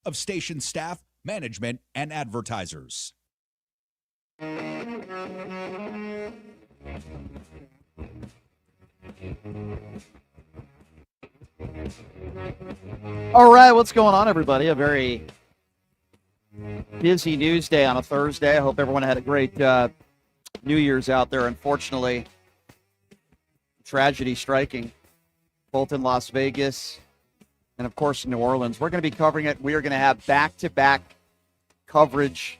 of station staff, management, and advertisers. All right, what's going on, everybody? A very busy news day on a Thursday. I hope everyone had a great New Year's out there. Unfortunately, tragedy striking both in Las Vegas and, of course, in New Orleans. We're going to be covering it. We are going to have back-to-back coverage.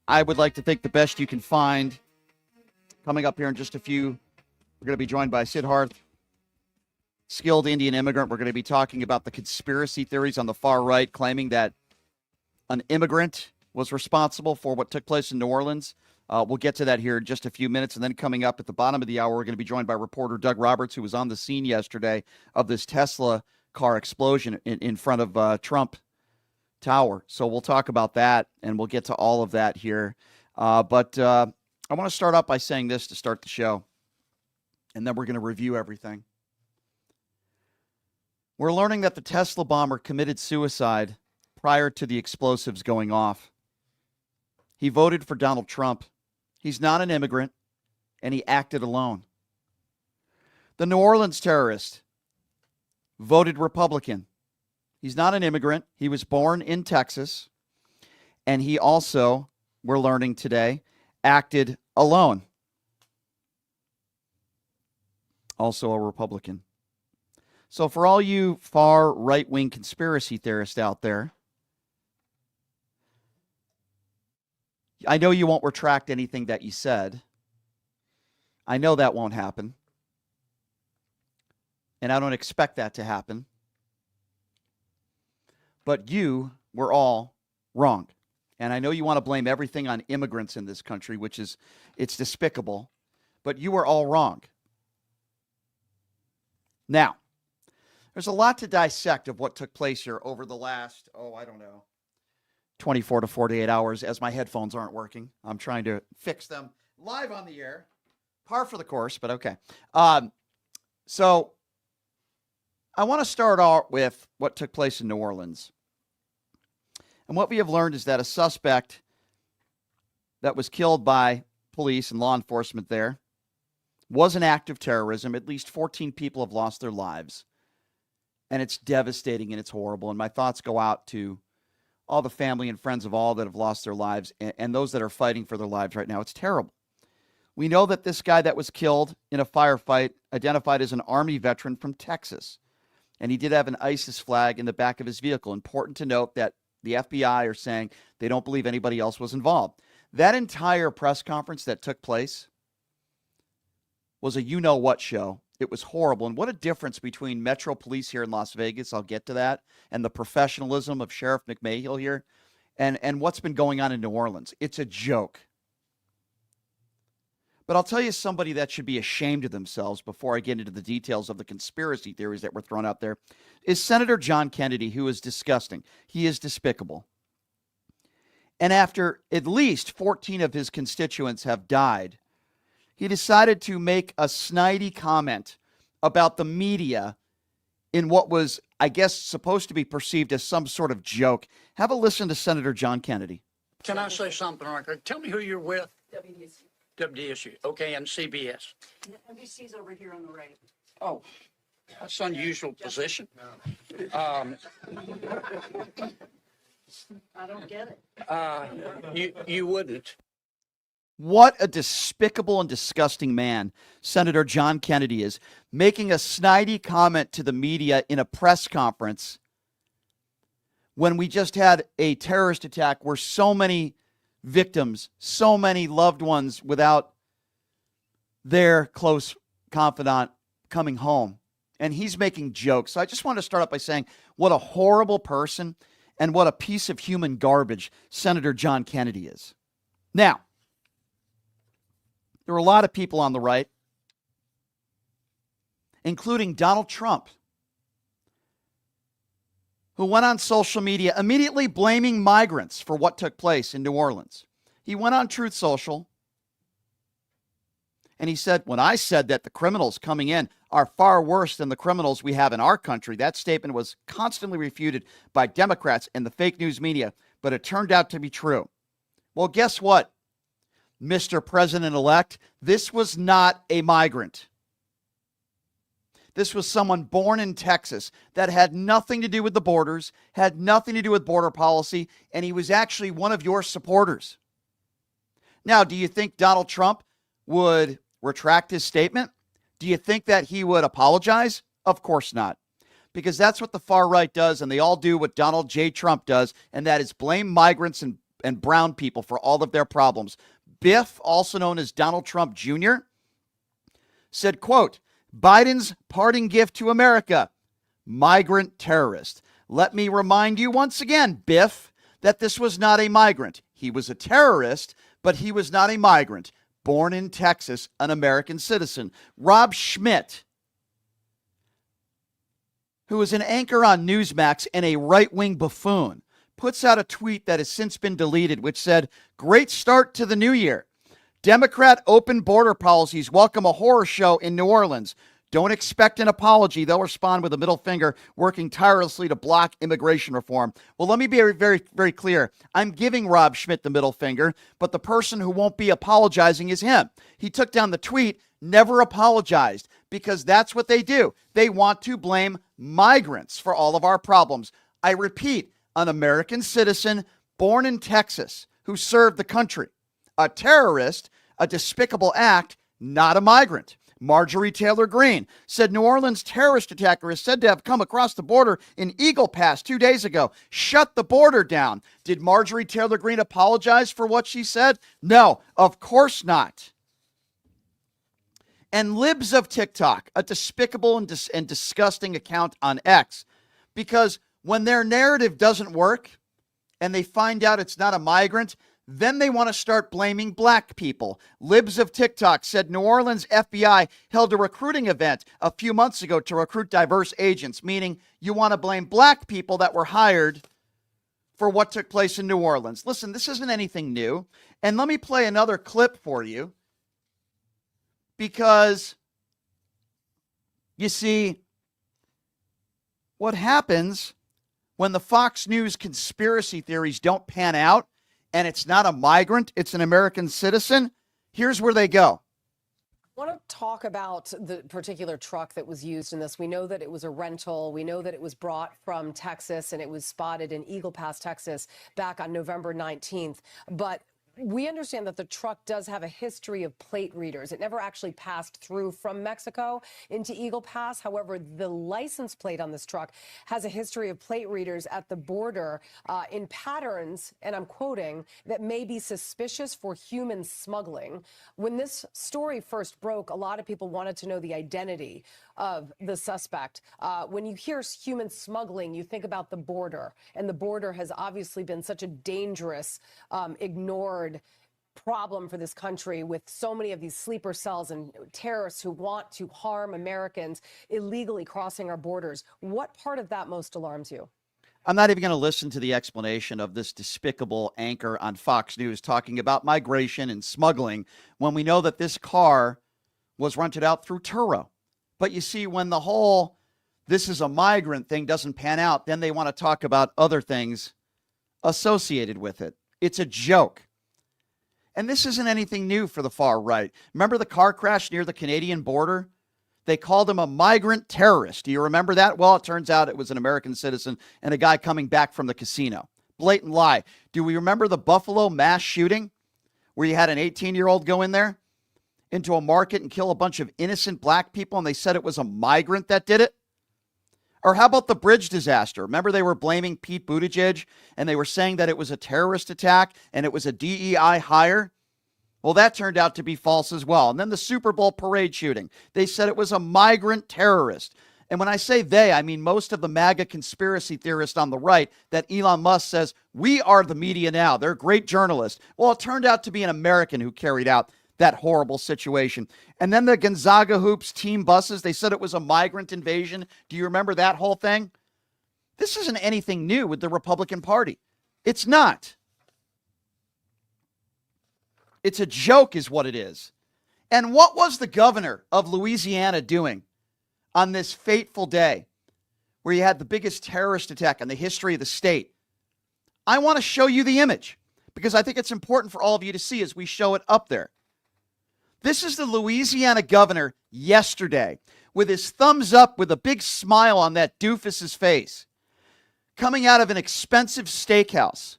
I would like to think the best you can find. Coming up here in just a few, we're going to be joined by Sidharth, skilled Indian immigrant. We're going to be talking about the conspiracy theories on the far right, claiming that an immigrant was responsible for what took place in New Orleans. We'll get to that here in just a few minutes. And then coming up at the bottom of the hour, we're going to be joined by reporter Doug Roberts, who was on the scene yesterday of this Tesla car explosion in front of Trump Tower. So we'll talk about that, and we'll get to all of that here. But I want to start out by saying this to start the show, and then we're going to review everything. We're learning that the Tesla bomber committed suicide prior to the explosives going off. He voted for Donald Trump. He's not an immigrant, and he acted alone. The New Orleans terrorist voted Republican. He's not an immigrant. He was born in Texas, and he also, we're learning today, acted alone. Also a Republican. So for all you far right-wing conspiracy theorists out there, I know you won't retract anything that you said. I know that won't happen. And I don't expect that to happen. But you were all wrong. And I know you want to blame everything on immigrants in this country, which is, it's despicable. But you were all wrong. Now, there's a lot to dissect of what took place here over the last, 24 to 48 hours, as my headphones aren't working. I'm trying to fix them live on the air. Par for the course, but okay. So I want to start out with what took place in New Orleans. And what we have learned is that a suspect that was killed by police and law enforcement there was an act of terrorism. At least 14 people have lost their lives. And it's devastating and it's horrible. And my thoughts go out to all the family and friends of all that have lost their lives and those that are fighting for their lives right now. It's terrible. We know that this guy that was killed in a firefight identified as an Army veteran from Texas. And he did have an ISIS flag in the back of his vehicle. Important to note that the FBI are saying they don't believe anybody else was involved. That entire press conference that took place was a you-know-what show. It was horrible. And what a difference between Metro Police here in Las Vegas, I'll get to that, and the professionalism of Sheriff McMahill here, and what's been going on in New Orleans. It's a joke. But I'll tell you somebody that should be ashamed of themselves before I get into the details of the conspiracy theories that were thrown out there, is Senator John Kennedy, who is disgusting. He is despicable. And after at least 14 of his constituents have died, he decided to make a snidey comment about the media in what was, I guess, supposed to be perceived as some sort of joke. Have a listen to Senator John Kennedy. Can I say something, Rick? Tell me who you're with. WDSU. WDSU. Okay, and CBS. NBC's over here on the right. Oh, that's an unusual position. I don't get it. You wouldn't. What a despicable and disgusting man Senator John Kennedy is, making a snidey comment to the media in a press conference when we just had a terrorist attack where so many victims, so many loved ones without their close confidant coming home. And he's making jokes. So I just want to start out by saying what a horrible person and what a piece of human garbage Senator John Kennedy is. Now, there were a lot of people on the right, including Donald Trump, who went on social media immediately blaming migrants for what took place in New Orleans. He went on Truth Social And he said, when I said that the criminals coming in are far worse than the criminals we have in our country, that statement was constantly refuted by Democrats and the fake news media, but it turned out to be true. Well, guess what, Mr. President-elect? This was not a migrant. This was someone born in Texas that had nothing to do with the borders, had nothing to do with border policy, and he was actually one of your supporters. Now, do you think Donald Trump would retract his statement? Do you think that he would apologize? Of course not. Because that's what the far right does, and they all do what Donald J. Trump does, and that is blame migrants and brown people for all of their problems. Biff, also known as Donald Trump Jr., said, quote, Biden's parting gift to America, migrant terrorist. Let me remind you once again, Biff, that this was not a migrant. He was a terrorist, but he was not a migrant. Born in Texas, an American citizen. Rob Schmidt, who is an anchor on Newsmax and a right-wing buffoon, puts out a tweet that has since been deleted, which said, great start to the new year. Democrat open border policies welcome a horror show in New Orleans. Don't expect an apology. They'll respond with a middle finger, working tirelessly to block immigration reform. Well, let me be very, very clear. I'm giving Rob Schmidt the middle finger, but the person who won't be apologizing is him. He took down the tweet, never apologized, because that's what they do. They want to blame migrants for all of our problems. I repeat, an American citizen born in Texas who served the country. A terrorist, a despicable act, not a migrant. Marjorie Taylor Greene said New Orleans terrorist attacker is said to have come across the border in Eagle Pass 2 days ago. Shut the border down. Did Marjorie Taylor Greene apologize for what she said? No, of course not. And Libs of TikTok, a despicable and disgusting account on X, because when their narrative doesn't work and they find out it's not a migrant, then they want to start blaming black people. Libs of TikTok said New Orleans FBI held a recruiting event a few months ago to recruit diverse agents, meaning you want to blame black people that were hired for what took place in New Orleans. Listen, this isn't anything new. And let me play another clip for you, because you see, what happens when the Fox News conspiracy theories don't pan out and it's not a migrant, it's an American citizen, here's where they go. I want to talk about the particular truck that was used in this. We know that it was a rental. We know that it was brought from Texas and it was spotted in Eagle Pass, Texas, back on November 19th. But we understand that the truck does have a history of plate readers. It never actually passed through from Mexico into Eagle Pass. However, the license plate on this truck has a history of plate readers at the border in patterns, and I'm quoting, that may be suspicious for human smuggling. When this story first broke, a lot of people wanted to know the identity of the suspect. When you hear human smuggling, you think about the border, and the border has obviously been such a dangerous, ignored problem for this country, with so many of these sleeper cells and terrorists who want to harm Americans illegally crossing our borders. What part of that most alarms you? I'm not even going to listen to the explanation of this despicable anchor on Fox News talking about migration and smuggling when we know that this car was rented out through Turo. But you see, when the whole this is a migrant thing doesn't pan out, then they want to talk about other things associated with it. It's a joke. And this isn't anything new for the far right. Remember the car crash near the Canadian border? They called him a migrant terrorist. Do you remember that? Well, it turns out it was an American citizen and a guy coming back from the casino. Blatant lie. Do we remember the Buffalo mass shooting where you had an 18-year-old go in there into a market and kill a bunch of innocent black people, and they said it was a migrant that did it? Or how about the bridge disaster? Remember, they were blaming Pete Buttigieg and they were saying that it was a terrorist attack and it was a DEI hire? Well, that turned out to be false as well. And then the Super Bowl parade shooting, they said it was a migrant terrorist. And when I say they, I mean most of the MAGA conspiracy theorists on the right that Elon Musk says, we are the media now. They're great journalists. Well, it turned out to be an American who carried out that horrible situation. And then the Gonzaga Hoops team buses, they said it was a migrant invasion. Do you remember that whole thing? This isn't anything new with the Republican Party. It's not. It's a joke is what it is. And what was the governor of Louisiana doing on this fateful day where you had the biggest terrorist attack in the history of the state? I want to show you the image because I think it's important for all of you to see as we show it up there. This is the Louisiana governor yesterday with his thumbs up with a big smile on that doofus's face, coming out of an expensive steakhouse.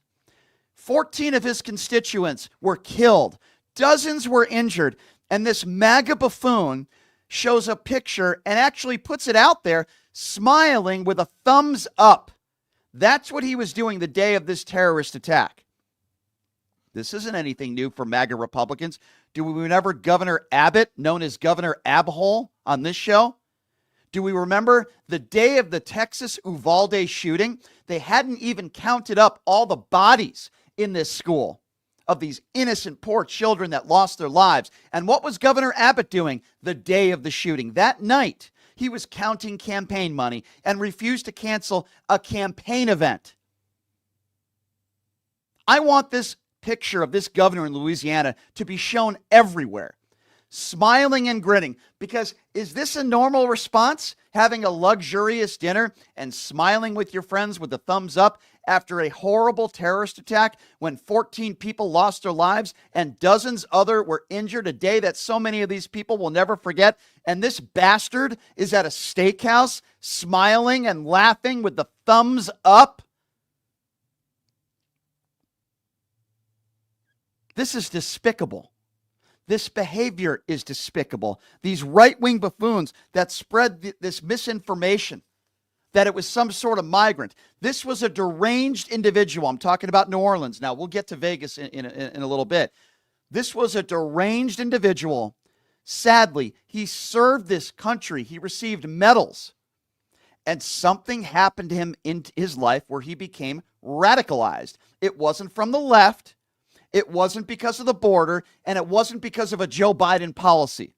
14 of his constituents were killed. Dozens were injured. And this MAGA buffoon shows a picture and actually puts it out there smiling with a thumbs up. That's what he was doing the day of this terrorist attack. This isn't anything new for MAGA Republicans. Do we remember Governor Abbott, known as Governor Abhole, on this show? Do we remember the day of the Texas Uvalde shooting? They hadn't even counted up all the bodies in this school of these innocent poor children that lost their lives. And what was Governor Abbott doing the day of the shooting? That night, he was counting campaign money and refused to cancel a campaign event. I want this picture of this governor in Louisiana to be shown everywhere, smiling and grinning, because is this a normal response? Having a luxurious dinner and smiling with your friends with a thumbs up after a horrible terrorist attack when 14 people lost their lives and dozens other were injured, a day that so many of these people will never forget. And this bastard is at a steakhouse smiling and laughing with the thumbs up. This is despicable. This behavior is despicable. These right-wing buffoons that spread this misinformation that it was some sort of migrant. This was a deranged individual. I'm talking about New Orleans now. We'll get to Vegas in a little bit. This was a deranged individual. Sadly, he served this country. He received medals. And something happened to him in his life where he became radicalized. It wasn't from the left. It wasn't because of the border, and it wasn't because of a Joe Biden policy.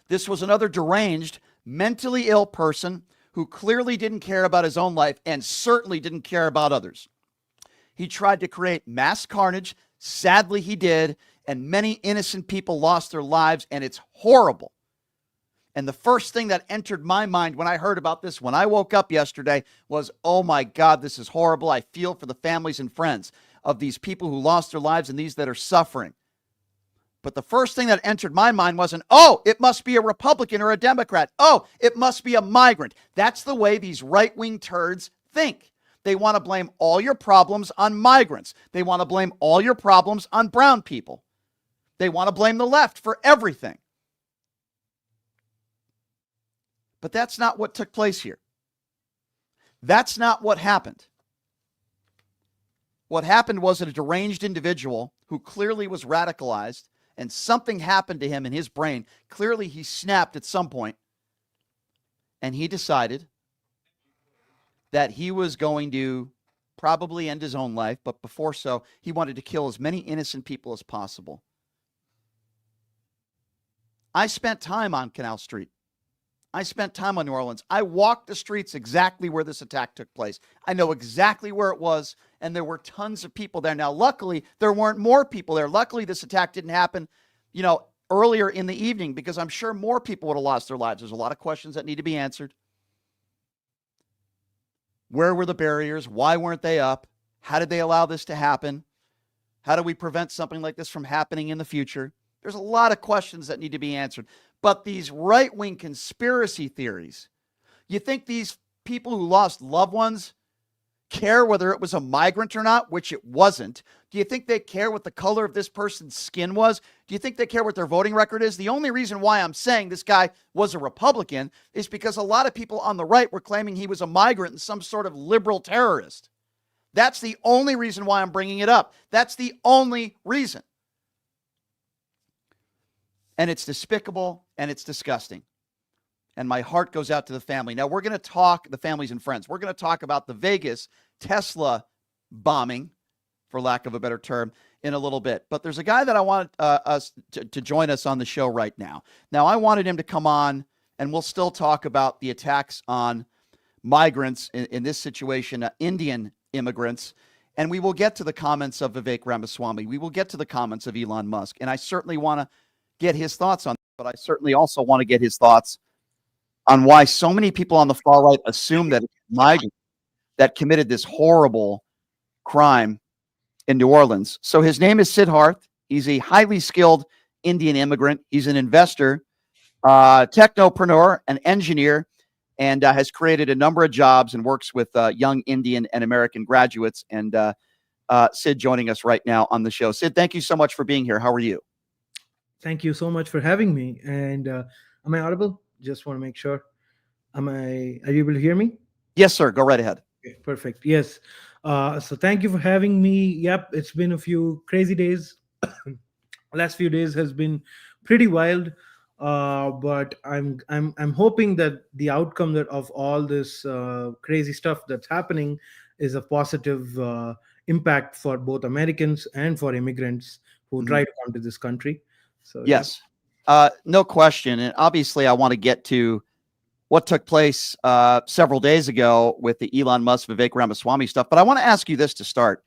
This was another deranged, mentally ill person who clearly didn't care about his own life and certainly didn't care about others. He tried to create mass carnage. Sadly, he did, and many innocent people lost their lives, and it's horrible. And the first thing that entered my mind when I heard about this, when I woke up yesterday, was, oh my God, this is horrible. I feel for the families and friends of these people who lost their lives and these that are suffering. But the first thing that entered my mind wasn't, oh, it must be a Republican or a Democrat. Oh, it must be a migrant. That's the way these right-wing turds think. They want to blame all your problems on migrants. They want to blame all your problems on brown people. They want to blame the left for everything. But that's not what took place here. That's not what happened. What happened was that a deranged individual who clearly was radicalized and something happened to him in his brain. Clearly he snapped at some point and he decided that he was going to probably end his own life, but before so, he wanted to kill as many innocent people as possible. I spent time on Canal Street. I spent time on New Orleans. I walked the streets exactly where this attack took place. I know exactly where it was, and there were tons of people there. Now, luckily, there weren't more people there. Luckily, this attack didn't happen, earlier in the evening, because I'm sure more people would have lost their lives. There's a lot of questions that need to be answered. Where were the barriers? Why weren't they up? How did they allow this to happen? How do we prevent something like this from happening in the future? There's a lot of questions that need to be answered. But these right-wing conspiracy theories, you think these people who lost loved ones care whether it was a migrant or not, which it wasn't? Do you think they care what the color of this person's skin was? Do you think they care what their voting record is? The only reason why I'm saying this guy was a Republican is because a lot of people on the right were claiming he was a migrant and some sort of liberal terrorist. That's the only reason why I'm bringing it up. That's the only reason. And it's despicable and it's disgusting. And my heart goes out to the family. Now, we're going to talk, the families and friends, we're going to talk about the Vegas Tesla bombing, for lack of a better term, in a little bit. But there's a guy that I want us to join us on the show right now. Now, I wanted him to come on, and we'll still talk about the attacks on migrants, in this situation, Indian immigrants. And we will get to the comments of Vivek Ramaswamy. We will get to the comments of Elon Musk. And I certainly want to get his thoughts on that, but I certainly also want to get his thoughts on why so many people on the far right assume that it's migrants that committed this horrible crime in New Orleans. So his name is Sidharth. He's a highly skilled Indian immigrant. He's an investor, technopreneur, an engineer, and has created a number of jobs and works with young Indian and American graduates. And Sid joining us right now on the show. Sid, thank you so much for being here. How are you? Thank you so much for having me. And am I audible? Just want to make sure. Are you able to hear me? Yes, sir. Go right ahead. Okay, perfect. Yes. So thank you for having me. Yep, it's been a few crazy days. Last few days has been pretty wild. But I'm hoping that the outcome of all this crazy stuff that's happening is a positive impact for both Americans and for immigrants who try to come to this country. So yes, no question. And obviously, I want to get to what took place several days ago with the Elon Musk, Vivek Ramaswamy stuff. But I want to ask you this to start.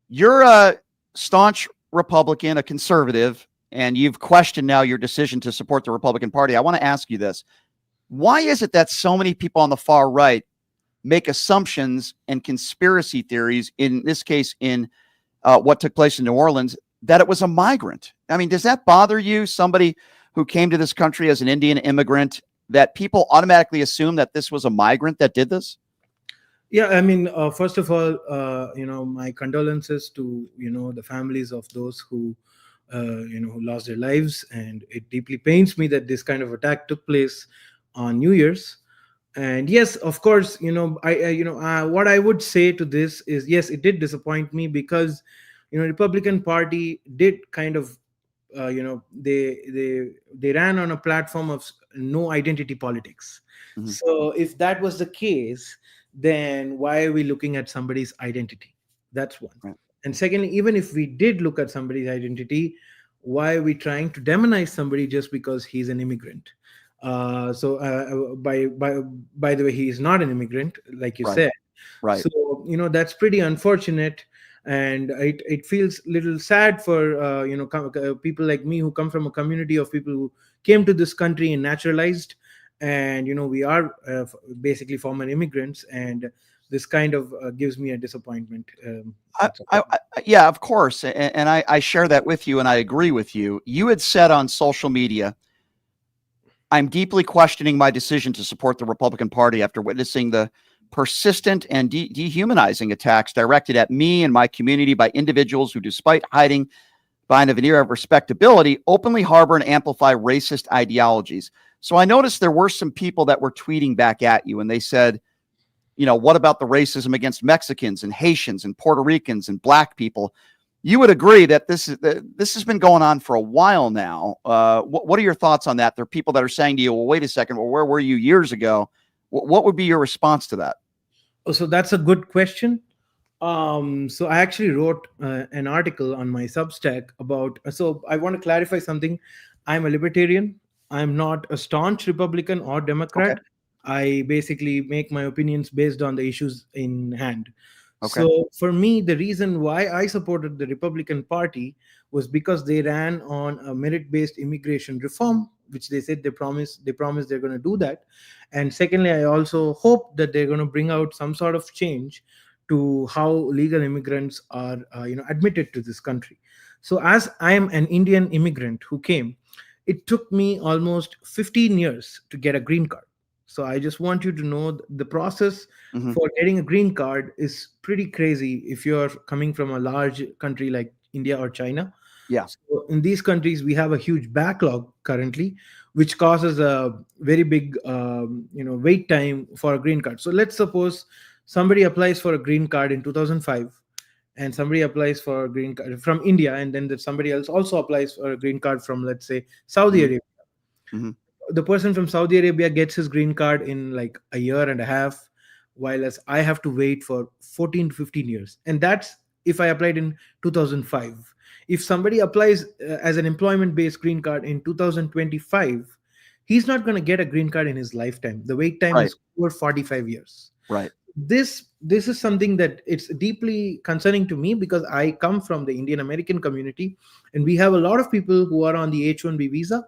You're a staunch Republican, a conservative, and you've questioned now your decision to support the Republican Party. I want to ask you this. Why is it that so many people on the far right make assumptions and conspiracy theories, in this case, in what took place in New Orleans, that it was a migrant? I mean, does that bother you, somebody who came to this country as an Indian immigrant, that people automatically assume that this was a migrant that did this? Yeah, I mean, first of all, my condolences to, the families of those who, who lost their lives. And it deeply pains me that this kind of attack took place on New Year's. And yes, of course, what I would say to this is, yes, it did disappoint me because, Republican Party did kind of, they ran on a platform of no identity politics. Mhm. So if that was the case, then why are we looking at somebody's identity? That's one. Right. And secondly, even if we did look at somebody's identity, why are we trying to demonize somebody just because he's an immigrant? By the way, he is not an immigrant, like you Right. said. Right. So that's pretty unfortunate, and it feels a little sad for people like me who come from a community of people who came to this country and naturalized, and we are basically former immigrants, and this kind of gives me a disappointment. Yeah, of course, and I share that with you, and I agree with you. You had said on social media, I'm deeply questioning my decision to support the Republican Party after witnessing the persistent and dehumanizing attacks directed at me and my community by individuals who, despite hiding behind a veneer of respectability, openly harbor and amplify racist ideologies. So I noticed there were some people that were tweeting back at you, and they said, what about the racism against Mexicans and Haitians and Puerto Ricans and black people? You would agree that this has been going on for a while now. What are your thoughts on that? There are people that are saying to you, well, wait a second, well, where were you years ago? What would be your response to that? Oh, so that's a good question. So I actually wrote an article on my Substack about, so I want to clarify something. I'm a libertarian. I'm not a staunch Republican or Democrat. Okay. I basically make my opinions based on the issues in hand. Okay. So for me, the reason why I supported the Republican Party was because they ran on a merit-based immigration reform, which they said they promised they're going to do that. And secondly, I also hope that they're going to bring out some sort of change to how legal immigrants are admitted to this country. So as I am an Indian immigrant who came, it took me almost 15 years to get a green card. So I just want you to know the process for getting a green card is pretty crazy if you're coming from a large country like India or China. Yeah. So in these countries, we have a huge backlog currently, which causes a very big wait time for a green card. So let's suppose somebody applies for a green card in 2005, and somebody applies for a green card from India, and then somebody else also applies for a green card from, let's say, Saudi Arabia. The person from Saudi Arabia gets his green card in like a year and a half, while as I have to wait for 14 to 15 years. And that's if I applied in 2005. If somebody applies as an employment-based green card in 2025, he's not going to get a green card in his lifetime. The wait time is over 45 years. Right. this is something that it's deeply concerning to me, because I come from the Indian American community, and we have a lot of people who are on the H-1B visa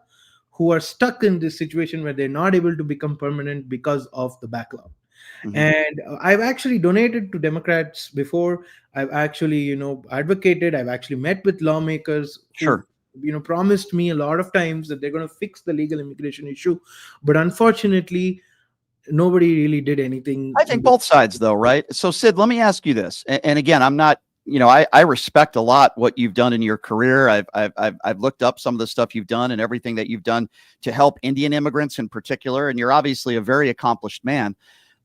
who are stuck in this situation where they're not able to become permanent because of the backlog. Mhm. And I've actually donated to Democrats before. I've actually, advocated. I've actually met with lawmakers who, Sure. promised me a lot of times that they're going to fix the legal immigration issue, but unfortunately, nobody really did anything. I think both sides, though, right? So, Sid, let me ask you this. And again, I'm not, I respect a lot what you've done in your career. I've looked up some of the stuff you've done and everything that you've done to help Indian immigrants in particular. And you're obviously a very accomplished man.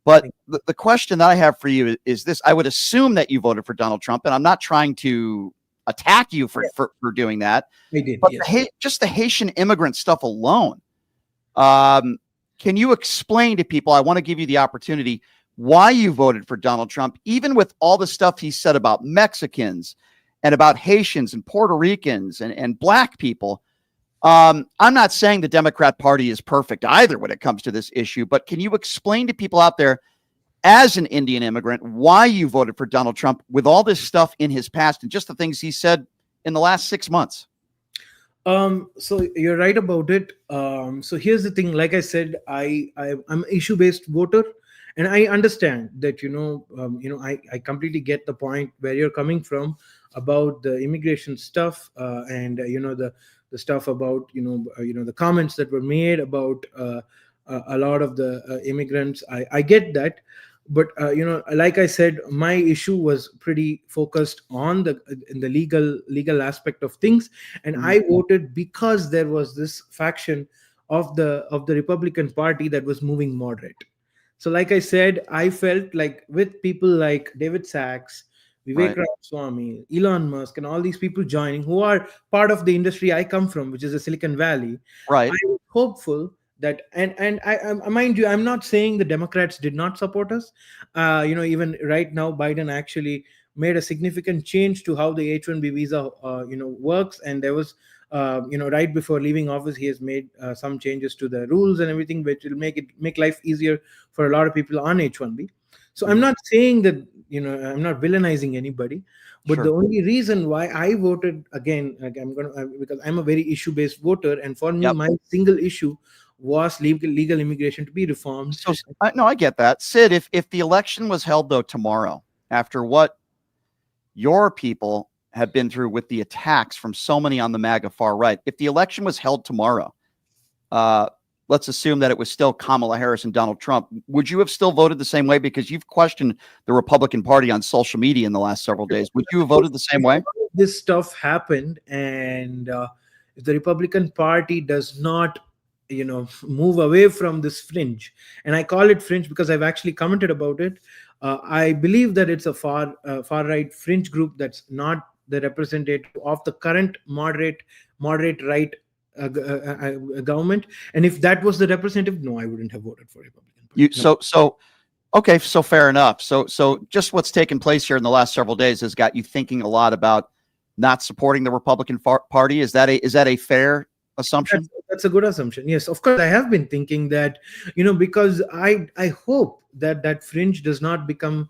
But the question that I have for you is this: I would assume that you voted for Donald Trump, and I'm not trying to attack you for doing that. I did, But yes. just the Haitian immigrant stuff alone. Can you explain to people, I want to give you the opportunity, why you voted for Donald Trump, even with all the stuff he said about Mexicans and about Haitians and Puerto Ricans and black people? I'm not saying the Democrat Party is perfect either when it comes to this issue, but can you explain to people out there, as an Indian immigrant, why you voted for Donald Trump with all this stuff in his past and just the things he said in the last 6 months? So you're right about it. So here's the thing. Like I said, I'm an issue-based voter, and I understand that I completely get the point where you're coming from about the immigration stuff, and the stuff about the comments that were made about a lot of the immigrants. I get that. But like I said, my issue was pretty focused on the legal aspect of things, and I voted because there was this faction of the Republican Party that was moving moderate. So, like I said, I felt like with people like David Sachs, Vivek Right. Ramaswamy, Elon Musk, and all these people joining, who are part of the industry I come from, which is the Silicon Valley, Right. I was hopeful that, and I mind you, I'm not saying the Democrats did not support us. Even right now, Biden actually made a significant change to how the H-1B visa works, and there was right before leaving office, he has made some changes to the rules and everything, which will make life easier for a lot of people on H-1B. So I'm not saying that I'm not villainizing anybody, but Sure. the only reason why I voted again, like because I'm a very issue-based voter, and for me, Yep. my single issue was legal immigration to be reformed. So, no, I get that. Sid, if the election was held, though, tomorrow, after what your people have been through with the attacks from so many on the MAGA far right, if the election was held tomorrow, let's assume that it was still Kamala Harris and Donald Trump, would you have still voted the same way? Because you've questioned the Republican Party on social media in the last several days. Would you have voted the same way? This stuff happened, and if the Republican Party does not move away from this fringe, and I call it fringe because I've actually commented about it, I believe that it's a far right fringe group that's not the representative of the current moderate right government. And if that was the representative, no, I wouldn't have voted for Republican Party. Okay, so fair enough. So just what's taken place here in the last several days has got you thinking a lot about not supporting the Republican Party. Is that a fair assumption? That's a good assumption. Yes, of course, I have been thinking that, because I hope that fringe does not become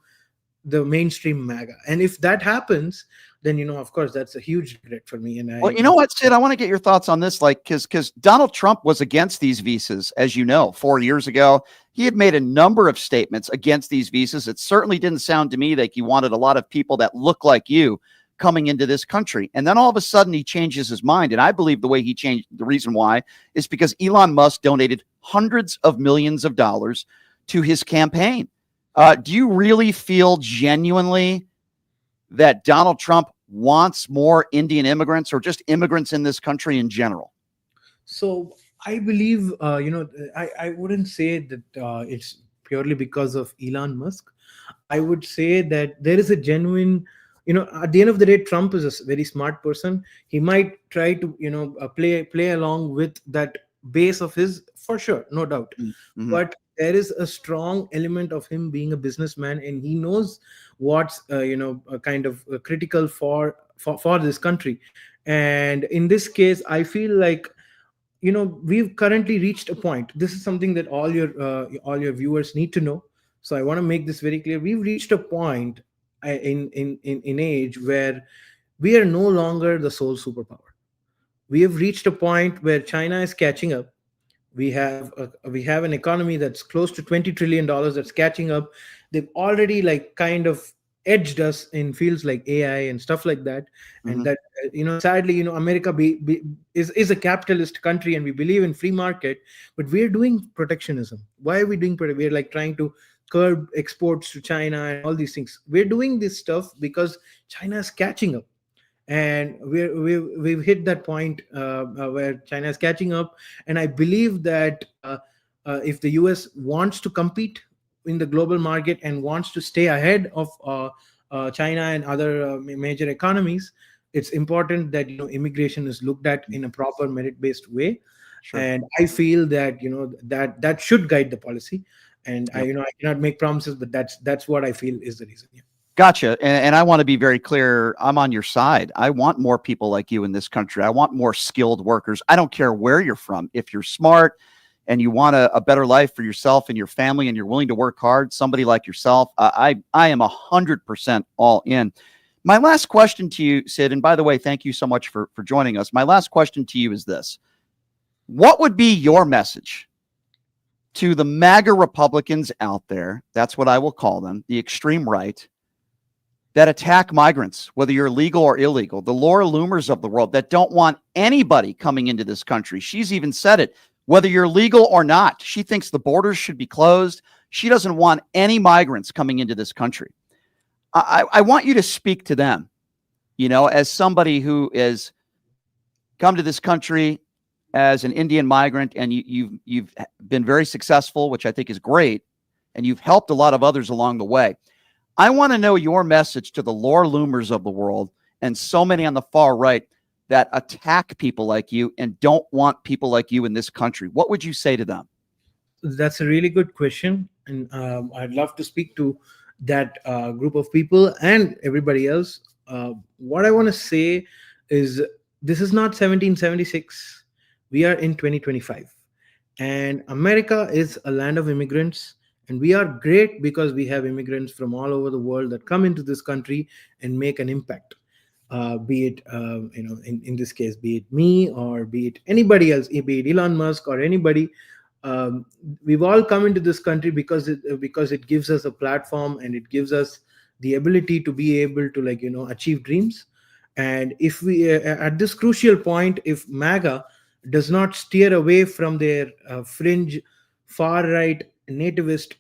the mainstream MAGA. And if that happens, then, of course, that's a huge regret for me. And Well, you know what, Sid, I want to get your thoughts on this, because Donald Trump was against these visas, as you know, 4 years ago. He had made a number of statements against these visas. It certainly didn't sound to me like he wanted a lot of people that look like you coming into this country. And then all of a sudden he changes his mind. And I believe the way he changed, the reason why, is because Elon Musk donated hundreds of millions of dollars to his campaign. Do you really feel genuinely that Donald Trump wants more Indian immigrants or just immigrants in this country in general? So I believe, I wouldn't say that it's purely because of Elon Musk. I would say that there is a genuine, at the end of the day, Trump is a very smart person. He might try to, play along with that base of his, for sure, no doubt. Mm-hmm. But there is a strong element of him being a businessman, and he knows what's kind of critical for this country. And in this case, I feel like we've currently reached a point. This is something that all your viewers need to know. So I want to make this very clear. We've reached a point in age where we are no longer the sole superpower. We have reached a point where China is catching up. We have an economy that's close to $20 trillion that's catching up. They've already like kind of edged us in fields like AI and stuff like that. And that sadly, America is a capitalist country, and we believe in free market, but we're doing protectionism. Why are we doing we're like trying to curb exports to China and all these things. We're doing this stuff because China is catching up, and we've hit that point where China is catching up. And I believe that if the US wants to compete in the global market and wants to stay ahead of China and other major economies, it's important that immigration is looked at in a proper merit-based way. Sure. And I feel that that should guide the policy. And I cannot make promises, but that's what I feel is the reason. Yeah. Gotcha. And I want to be very clear. I'm on your side. I want more people like you in this country. I want more skilled workers. I don't care where you're from. If you're smart and you want a better life for yourself and your family, and you're willing to work hard, somebody like yourself, I am 100% all in. My last question to you, Sid, and by the way, thank you so much for joining us. My last question to you is this. What would be your message to the MAGA Republicans out there, that's what I will call them, the extreme right, that attack migrants, whether you're legal or illegal, the Laura Loomers of the world that don't want anybody coming into this country? She's even said it, whether you're legal or not. She thinks the borders should be closed. She doesn't want any migrants coming into this country. I want you to speak to them, as somebody who has come to this country as an Indian migrant, and you've been very successful, which I think is great, and you've helped a lot of others along the way. I want to know your message to the Laura Loomers of the world and so many on the far right that attack people like you and don't want people like you in this country. What would you say to them? That's a really good question, and I'd love to speak to that group of people and everybody else. What I want to say is this is not 1776. We are in 2025, and America is a land of immigrants, and we are great because we have immigrants from all over the world that come into this country and make an impact. Be it, in this case, be it me or be it anybody else, be it Elon Musk or anybody. We've all come into this country because it gives us a platform, and it gives us the ability to be able to achieve dreams. And if we at this crucial point, if MAGA does not steer away from their fringe far right nativist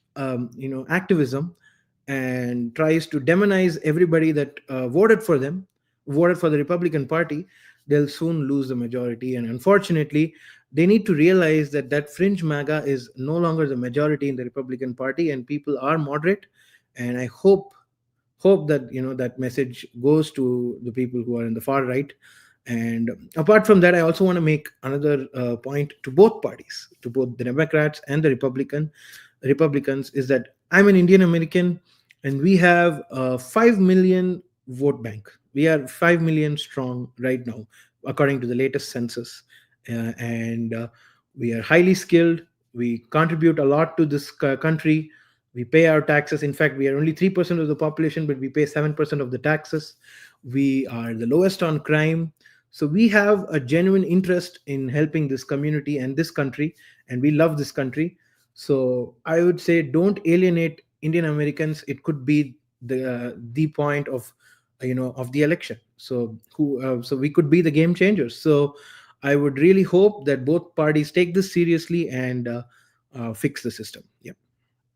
activism and tries to demonize everybody that voted for the Republican Party, they'll soon lose the majority. And unfortunately, they need to realize that fringe MAGA is no longer the majority in the Republican Party, and people are moderate. And I hope that that message goes to the people who are in the far right. And apart from that, I also want to make another point to both parties, to both the Democrats and the Republicans, is that I'm an Indian American, and we have a 5 million vote bank. We are 5 million strong right now, according to the latest census. And we are highly skilled. We contribute a lot to this country. We pay our taxes. In fact, we are only 3% of the population, but we pay 7% of the taxes. We are the lowest on crime. So we have a genuine interest in helping this community and this country, and we love this country. So I would say don't alienate Indian Americans. It could be the point of the election. So we could be the game changers. So I would really hope that both parties take this seriously and fix the system. Yeah.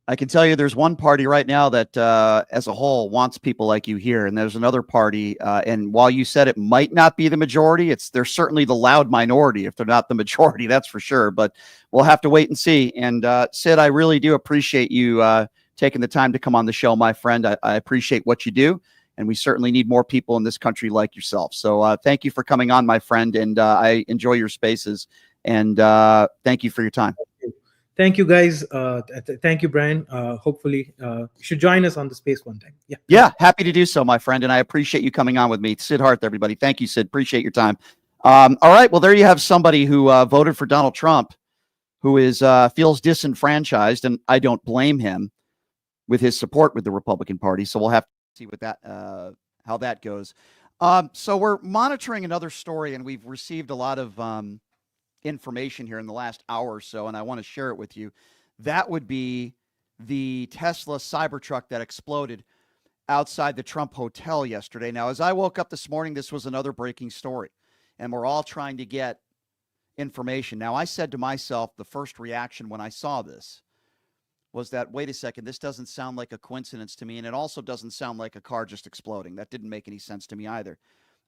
I can tell you there's one party right now that as a whole wants people like you here. And there's another party. And while you said it might not be the majority, they're certainly the loud minority if they're not the majority, that's for sure. But we'll have to wait and see. And Sid, I really do appreciate you taking the time to come on the show, my friend. I appreciate what you do. And we certainly need more people in this country like yourself. So thank you for coming on, my friend. And I enjoy your spaces. And thank you for your time. Thank you, guys. Thank you, Brian. Hopefully, you should join us on the space one time. Yeah, happy to do so, my friend. And I appreciate you coming on with me. Sidharth, everybody. Thank you, Sid. Appreciate your time. All right. Well, there you have somebody who voted for Donald Trump, who feels disenfranchised, and I don't blame him. with his support with the Republican Party. So we'll have to see what that how that goes. So we're monitoring another story, and we've received a lot of information here in the last hour or so, and I want to share it with you. That would be the Tesla Cybertruck that exploded outside the Trump Hotel yesterday. Now, as I woke up this morning, this was another breaking story, and we're all trying to get information. Now, I said to myself, the first reaction when I saw this was that, wait a second, this doesn't sound like a coincidence to me, and it also doesn't sound like a car just exploding. That didn't make any sense to me either.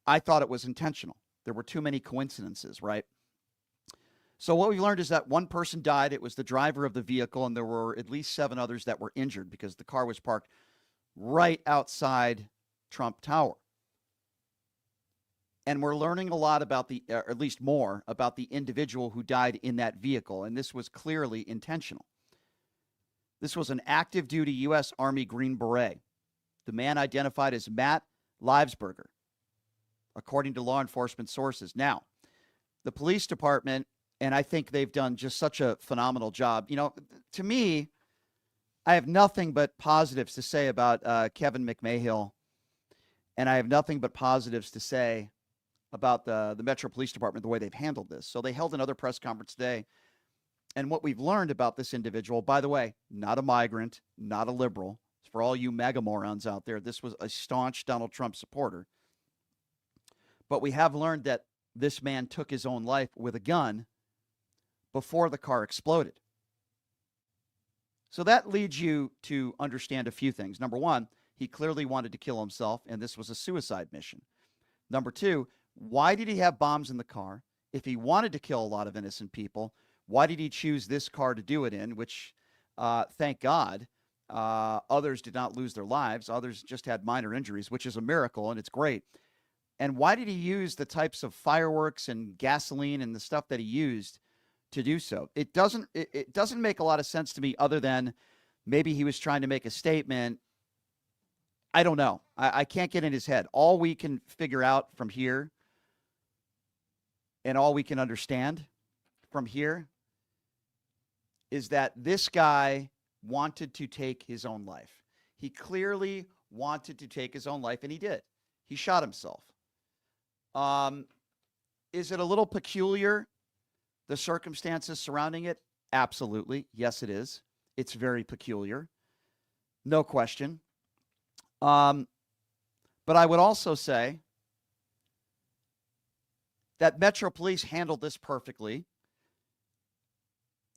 I thought it was intentional. There were too many coincidences, right? So what we learned is that one person died. It was the driver of the vehicle, and there were at least 7 others that were injured because the car was parked right outside Trump Tower. And we're learning a lot about or at least more, about the individual who died in that vehicle, and this was clearly intentional. This was an active duty U.S. Army Green Beret. The man identified as Matt Livesberger, according to law enforcement sources. Now, the police department, and I think they've done just such a phenomenal job. You know, to me, I have nothing but positives to say about Kevin McMahill, and I have nothing but positives to say about the Metro Police Department, the way they've handled this. So they held another press conference today. And what we've learned about this individual, by the way, not a migrant, not a liberal. For all you MAGA morons out there, this was a staunch Donald Trump supporter. But we have learned that this man took his own life with a gun before the car exploded. So that leads you to understand a few things. Number one, he clearly wanted to kill himself, and this was a suicide mission. Number two, why did he have bombs in the car? If he wanted to kill a lot of innocent people, why did he choose this car to do it in, which, thank God, others did not lose their lives. Others just had minor injuries, which is a miracle, and it's great. And why did he use the types of fireworks and gasoline and the stuff that he used to do so? It doesn't make a lot of sense to me, other than maybe he was trying to make a statement. I don't know. I can't get in his head. All we can figure out from here, and all we can understand from here, is that this guy wanted to take his own life. He clearly wanted to take his own life, and he did. He shot himself. Is it a little peculiar, the circumstances surrounding it? Absolutely. Yes, it is. It's very peculiar. No question. But I would also say that Metro Police handled this perfectly.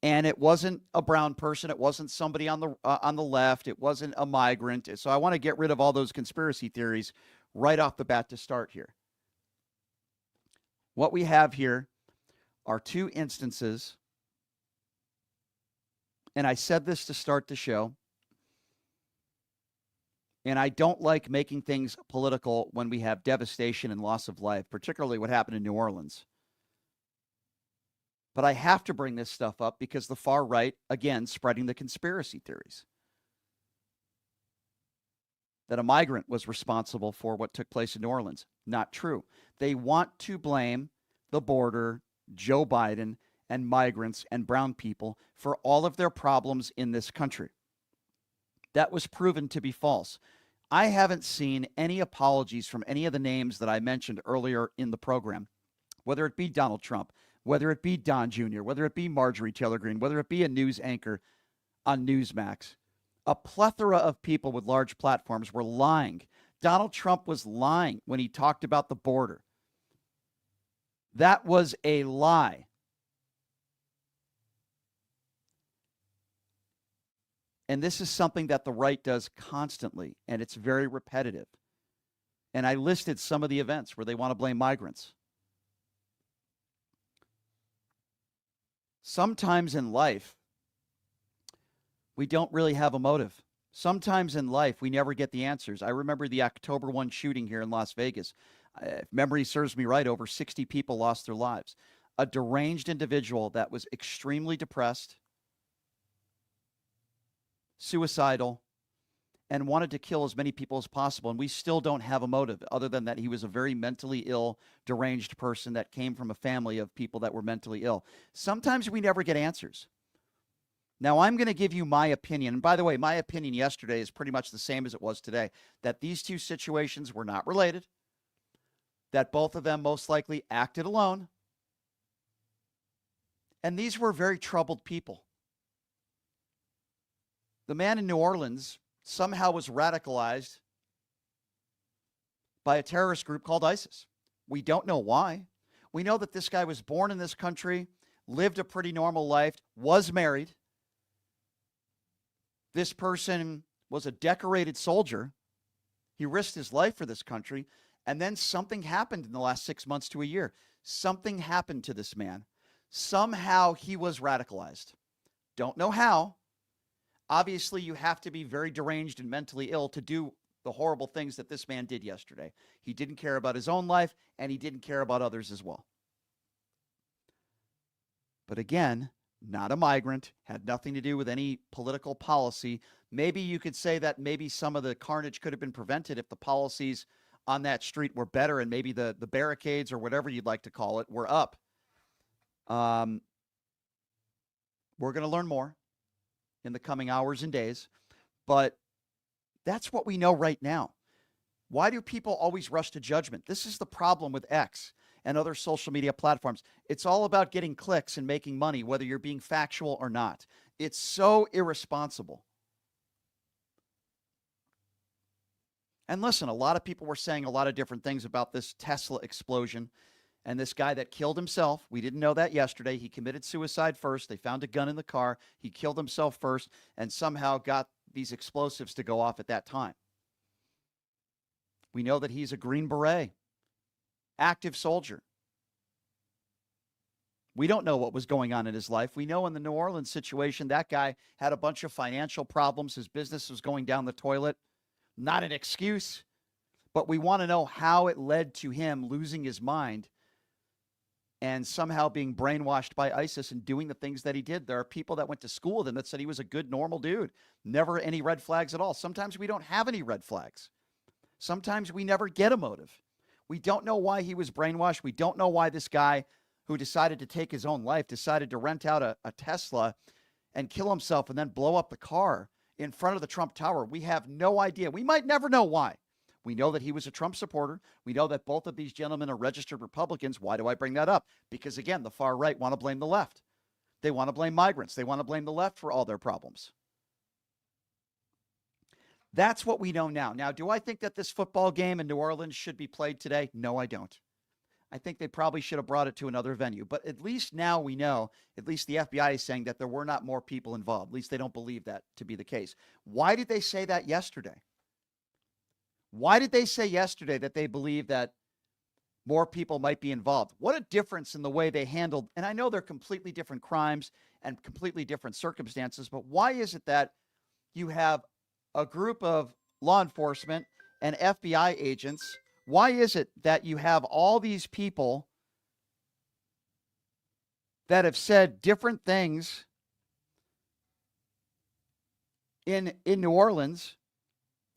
And it wasn't a brown person. It wasn't somebody on the left. It wasn't a migrant. So I want to get rid of all those conspiracy theories right off the bat to start here. What we have here are 2 instances, and I said this to start the show, and I don't like making things political when we have devastation and loss of life, particularly what happened in New Orleans. But I have to bring this stuff up because the far right, again, spreading the conspiracy theories that a migrant was responsible for what took place in New Orleans. Not true. They want to blame the border, Joe Biden, and migrants and brown people for all of their problems in this country. That was proven to be false. I haven't seen any apologies from any of the names that I mentioned earlier in the program, whether it be Donald Trump, whether it be Don Jr., whether it be Marjorie Taylor Greene, whether it be a news anchor on Newsmax. A plethora of people with large platforms were lying. Donald Trump was lying when he talked about the border. That was a lie. And this is something that the right does constantly, and it's very repetitive. And I listed some of the events where they want to blame migrants. Sometimes in life, we don't really have a motive. Sometimes in life, we never get the answers. I remember the October 1 shooting here in Las Vegas. If memory serves me right, over 60 people lost their lives. A deranged individual that was extremely depressed, suicidal, and wanted to kill as many people as possible. And we still don't have a motive other than that he was a very mentally ill, deranged person that came from a family of people that were mentally ill. Sometimes we never get answers. Now, I'm going to give you my opinion. And by the way, my opinion yesterday is pretty much the same as it was today, that these two situations were not related, that both of them most likely acted alone. And these were very troubled people. The man in New Orleans somehow was radicalized by a terrorist group called ISIS. We don't know why. We know that this guy was born in this country, lived a pretty normal life, was married. This person was a decorated soldier. He risked his life for this country. And then something happened in the last 6 months to a year. Something happened to this man. Somehow he was radicalized. Don't know how. Obviously, you have to be very deranged and mentally ill to do the horrible things that this man did yesterday. He didn't care about his own life, and he didn't care about others as well. But again, not a migrant, had nothing to do with any political policy. Maybe you could say that maybe some of the carnage could have been prevented if the policies on that street were better and maybe the barricades or whatever you'd like to call it were up. We're going to learn more in the coming hours and days, but that's what we know right now. Why do people always rush to judgment? This is the problem with X and other social media platforms. It's all about getting clicks and making money, whether you're being factual or not. It's so irresponsible. And listen, a lot of people were saying a lot of different things about this Tesla explosion and this guy that killed himself. We didn't know that yesterday. He committed suicide first. They found a gun in the car. He killed himself first and somehow got these explosives to go off at that time. We know that he's a Green Beret, active soldier. We don't know what was going on in his life. We know in the New Orleans situation, that guy had a bunch of financial problems. His business was going down the toilet. Not an excuse, but we want to know how it led to him losing his mind and somehow being brainwashed by ISIS and doing the things that he did. There are people that went to school with him that said he was a good, normal dude. Never any red flags at all. Sometimes we don't have any red flags. Sometimes we never get a motive. We don't know why he was brainwashed. We don't know why this guy who decided to take his own life decided to rent out a Tesla and kill himself and then blow up the car in front of the Trump Tower. We have no idea. We might never know why. We know that he was a Trump supporter. We know that both of these gentlemen are registered Republicans. Why do I bring that up? Because, again, the far right want to blame the left. They want to blame migrants. They want to blame the left for all their problems. That's what we know now. Now, do I think that this football game in New Orleans should be played today? No, I don't. I think they probably should have brought it to another venue. But at least now we know, at least the FBI is saying that there were not more people involved. At least they don't believe that to be the case. Why did they say that yesterday? Why did they say yesterday that they believe that more people might be involved? What a difference in the way they handled, and I know they're completely different crimes and completely different circumstances, but why is it that you have a group of law enforcement and FBI agents? Why is it that you have all these people that have said different things in New Orleans?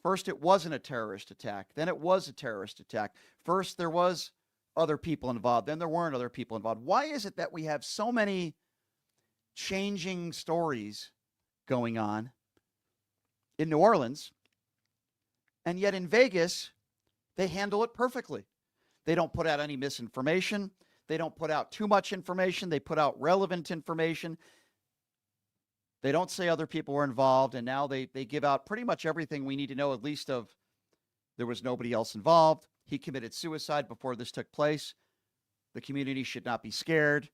First, it wasn't a terrorist attack. Then it was a terrorist attack. First, there was other people involved. Then there weren't other people involved. Why is it that we have so many changing stories going on in New Orleans, and yet in Vegas, they handle it perfectly? They don't put out any misinformation. They don't put out too much information. They put out relevant information. They don't say other people were involved, and now they give out pretty much everything we need to know, at least of there was nobody else involved. He committed suicide before this took place. The community should not be scared.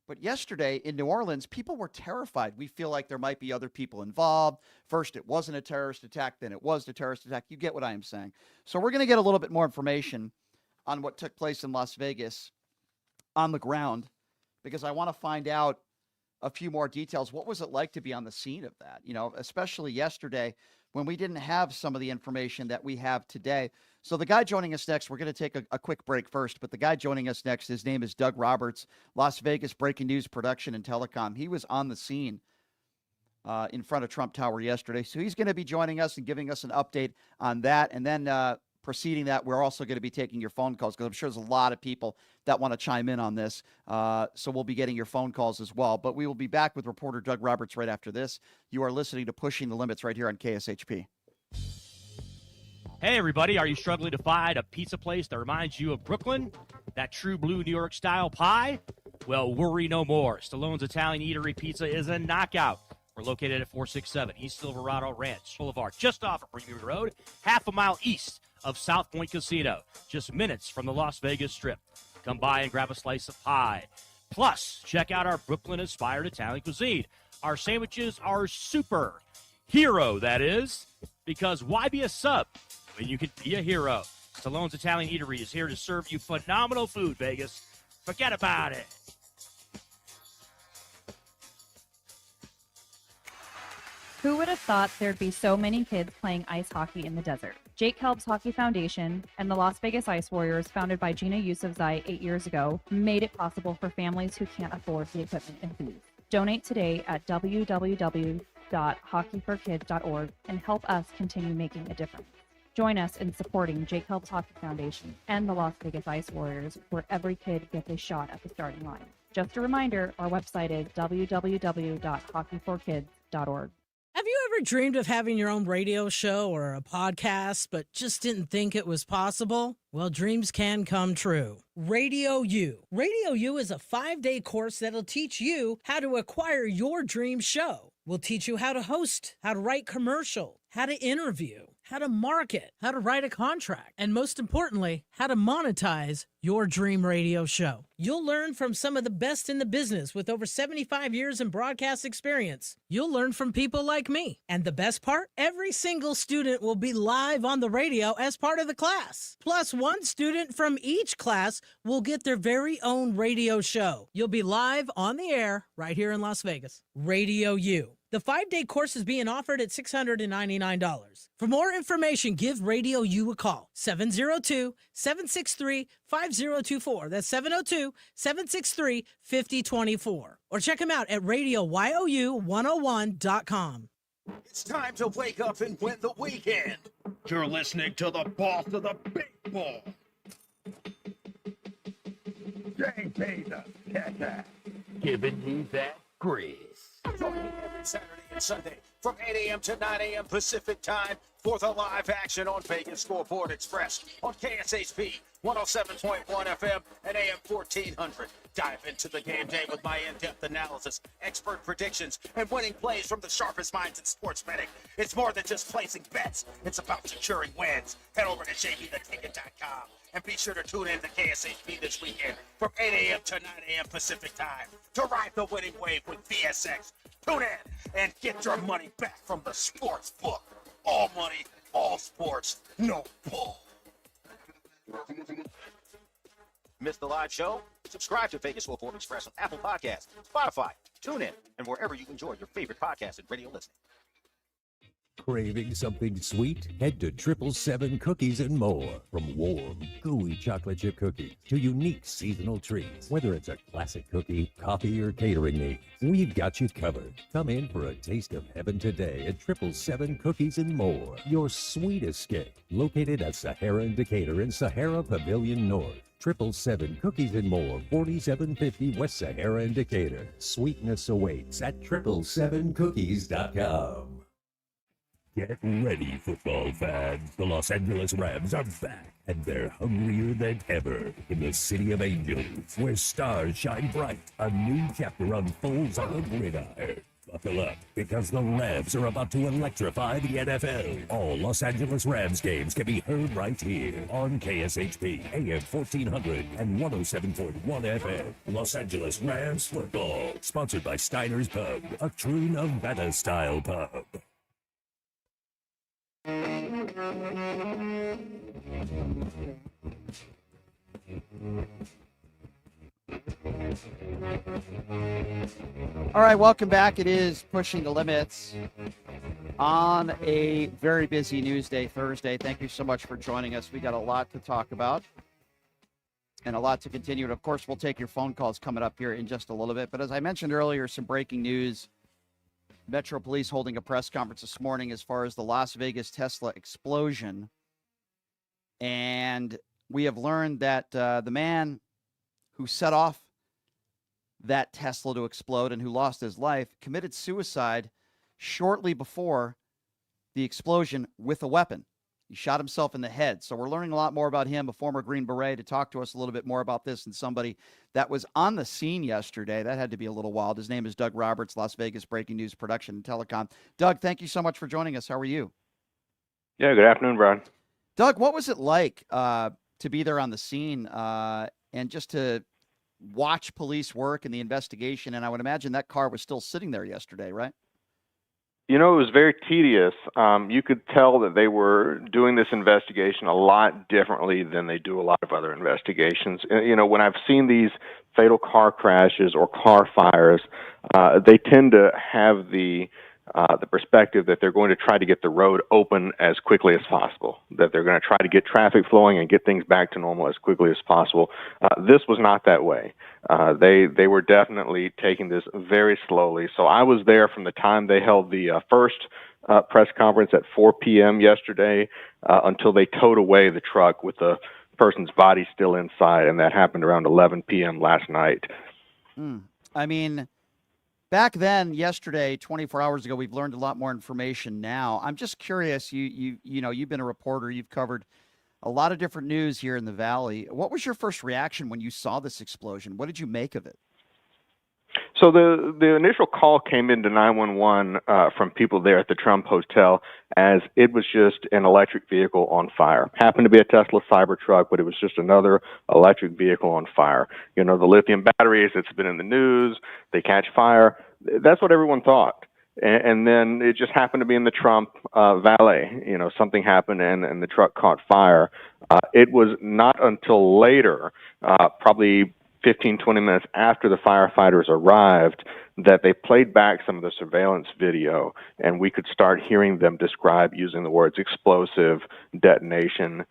But yesterday in New Orleans, people were terrified. We feel like there might be other people involved. First, it wasn't a terrorist attack. Then it was a terrorist attack. You get what I am saying. So we're going to get a little bit more information on what took place in Las Vegas on the ground, because I want to find out a few more details. What was it like to be on the scene of that? You know, especially yesterday when we didn't have some of the information that we have today. So the guy joining us next, we're going to take a quick break first, but the guy joining us next, his name is Doug Roberts, Las Vegas Breaking News Production and Telecom. He was on the scene in front of Trump Tower yesterday. So he's going to be joining us and giving us an update on that. And then preceding that, we're also going to be taking your phone calls because I'm sure there's a lot of people that want to chime in on this. So we'll be getting your phone calls as well. But we will be back with reporter Doug Roberts right after this. You are listening to Pushing the Limits right here on KSHP. Hey, everybody, are you struggling to find a pizza place that reminds you of Brooklyn? That true blue New York style pie? Well, worry no more. Stallone's Italian Eatery Pizza is a knockout. We're located at 467 East Silverado Ranch Boulevard, just off of Premier Road, half a mile east of South Point Casino, just minutes from the Las Vegas Strip. Come by and grab a slice of pie. Plus, check out our Brooklyn-inspired Italian cuisine. Our sandwiches are super. Hero, that is. Because why be a sub when you can be a hero? Stallone's Italian Eatery is here to serve you phenomenal food, Vegas. Forget about it. Who would have thought there'd be so many kids playing ice hockey in the desert? Jake Helps Hockey Foundation and the Las Vegas Ice Warriors, founded by Gina Yusufzai 8 years ago, made it possible for families who can't afford the equipment and fees. Donate today at www.hockeyforkids.org and help us continue making a difference. Join us in supporting Jake Helps Hockey Foundation and the Las Vegas Ice Warriors, where every kid gets a shot at the starting line. Just a reminder, our website is www.hockeyforkids.org. Have you ever dreamed of having your own radio show or a podcast, but just didn't think it was possible? Well, dreams can come true. Radio U. Radio U is a 5-day course that'll teach you how to acquire your dream show. We'll teach you how to host, how to write commercial, how to interview, how to market, how to write a contract, and most importantly, how to monetize your dream radio show. You'll learn from some of the best in the business with over 75 years in broadcast experience. You'll learn from people like me. And the best part? Every single student will be live on the radio as part of the class. Plus, one student from each class will get their very own radio show. You'll be live on the air right here in Las Vegas. Radio U. The 5-day course is being offered at $699. For more information, give Radio U a call. 702-763-5024. That's 702-763-5024. Or check them out at RadioYOU101.com. It's time to wake up and win the weekend. You're listening to the boss of the big ball. JJ the Cat, giving you that grease. Join me every Saturday and Sunday from 8 a.m. to 9 a.m. Pacific time for the live action on Vegas Scoreboard Express on KSHP 107.1 FM and AM 1400. Dive into the game day with my in-depth analysis, expert predictions, and winning plays from the sharpest minds in sports betting. It's more than just placing bets. It's about securing wins. Head over to jbtheticket.com and be sure to tune in to KSHP this weekend from 8 a.m. to 9 a.m. Pacific time to ride the winning wave with VSX. Tune in and get your money back from the sports book. All money, all sports, no bull. Missed the live show? Subscribe to Vegas Scoreboard Express on Apple Podcasts, Spotify, TuneIn, and wherever you enjoy your favorite podcasts and radio listening. Craving something sweet? Head to 777 Cookies and More. From warm, gooey chocolate chip cookies to unique seasonal treats. Whether it's a classic cookie, coffee, or catering needs, we've got you covered. Come in for a taste of heaven today at 777 Cookies and More. Your sweet escape. Located at Sahara and Decatur in Sahara Pavilion North. 777 Cookies and More, 4750 West Sahara and Decatur. Sweetness awaits at 777cookies.com. Get ready, football fans. The Los Angeles Rams are back, and they're hungrier than ever in the City of Angels, where stars shine bright. A new chapter unfolds on the gridiron. Buckle up, because the Rams are about to electrify the NFL. All Los Angeles Rams games can be heard right here on KSHP, AM 1400 and 107.1 FM. Los Angeles Rams football, sponsored by Steiner's Pub, a true Nevada-style pub. All right, welcome back. It is Pushing the Limits on a very busy news day, Thursday. Thank you so much for joining us. We got a lot to talk about and a lot to continue. And of course, we'll take your phone calls coming up here in just a little bit. But as I mentioned earlier, some breaking news. Metro Police holding a press conference this morning as far as the Las Vegas Tesla explosion. And we have learned that the man who set off that Tesla to explode and who lost his life committed suicide shortly before the explosion with a weapon. He shot himself in the head. So we're learning a lot more about him, a former Green Beret, to talk to us a little bit more about this, and somebody that was on the scene yesterday. That had to be a little wild. His name is Doug Roberts, Las Vegas Breaking News Production and Telecom. Doug, thank you so much for joining us. How are you? Yeah, good afternoon, Brian. Doug, what was it like to be there on the scene and just to watch police work and the investigation? And I would imagine that car was still sitting there yesterday, right? You know, it was very tedious. You could tell that they were doing this investigation a lot differently than they do a lot of other investigations. You know, when I've seen these fatal car crashes or car fires, they tend to have the perspective that they're going to try to get the road open as quickly as possible, that they're going to try to get traffic flowing and get things back to normal as quickly as possible. This was not that way. They were definitely taking this very slowly. So I was there from the time they held the first press conference at 4 p.m. yesterday until they towed away the truck with the person's body still inside, and that happened around 11 p.m. last night. I mean, back then, yesterday, 24 hours ago, we've learned a lot more information now. I'm just curious, you know, you've been a reporter, you've covered a lot of different news here in the Valley. What was your first reaction when you saw this explosion? What did you make of it? So the initial call came into 911 from people there at the Trump Hotel as it was just an electric vehicle on fire. Happened to be a Tesla Cybertruck, but it was just another electric vehicle on fire. You know, the lithium batteries that's been in the news, they catch fire. That's what everyone thought. And then it just happened to be in the Trump valet. You know, something happened and the truck caught fire. It was not until later, probably 15, 20 minutes after the firefighters arrived, that they played back some of the surveillance video, and we could start hearing them describe using the words explosive, detonation,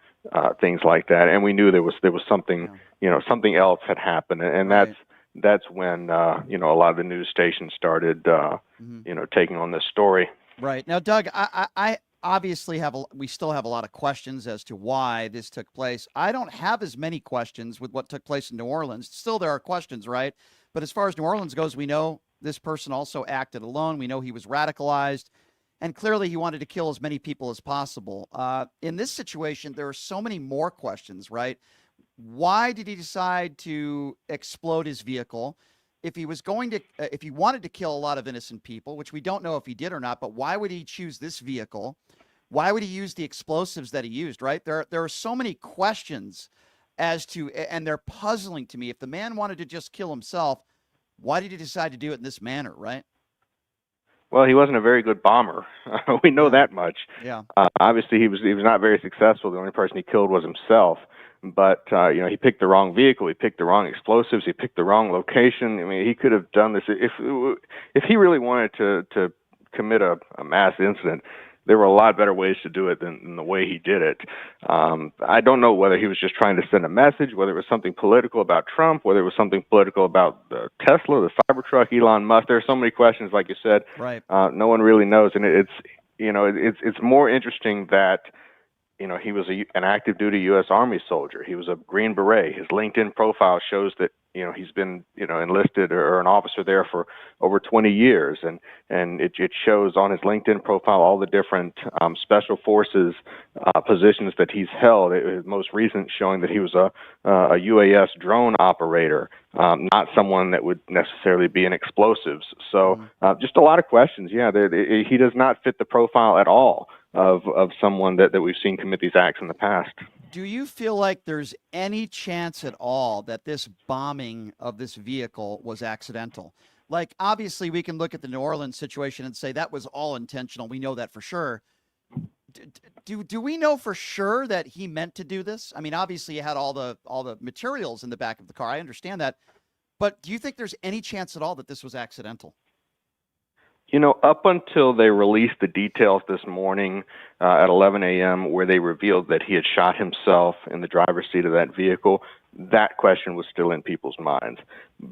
things like that. And we knew there was something, you know, something else had happened. And that's when, you know, a lot of the news stations started, you know, taking on this story. Right. Now, Doug, I obviously we still have a lot of questions as to why this took place. I don't have as many questions with what took place in New Orleans. Still, there are questions, right? But as far as New Orleans goes, we know this person also acted alone. We know he was radicalized, and clearly he wanted to kill as many people as possible. In this situation, there are so many more questions, right? Why did he decide to explode his vehicle? If he was going to, if he wanted to kill a lot of innocent people, which we don't know if he did or not, but why would he choose this vehicle? Why would he use the explosives that he used, right? There are so many questions as to, and they're puzzling to me. If the man wanted to just kill himself, why did he decide to do it in this manner, right? Well, he wasn't a very good bomber. We know that much. Yeah. Obviously, he was not very successful. The only person he killed was himself. But you know, he picked the wrong vehicle. He picked the wrong explosives. He picked the wrong location. I mean, he could have done this if he really wanted to commit a mass incident. There were a lot better ways to do it than the way he did it. I don't know whether he was just trying to send a message, whether it was something political about Trump, whether it was something political about Tesla, the Cybertruck, Elon Musk. There are so many questions, like you said. Right. No one really knows, and it's more interesting that, you know, he was an active duty U.S. Army soldier. He was a Green Beret. His LinkedIn profile shows that, you know, he's been, you know, enlisted or an officer there for over 20 years. And it shows on his LinkedIn profile all the different special forces positions that he's held. His most recent showing that he was a UAS drone operator, not someone that would necessarily be in explosives. So just a lot of questions. Yeah, he does not fit the profile at all of someone that we've seen commit these acts in the past. Do you feel like there's any chance at all that this bombing of this vehicle was accidental? Like, obviously, we can look at the New Orleans situation and say that was all intentional. We know that for sure. Do we know for sure that he meant to do this? I mean, obviously, he had all the materials in the back of the car. I understand that. But do you think there's any chance at all that this was accidental? You know, up until they released the details this morning at 11 a.m., where they revealed that he had shot himself in the driver's seat of that vehicle, that question was still in people's minds.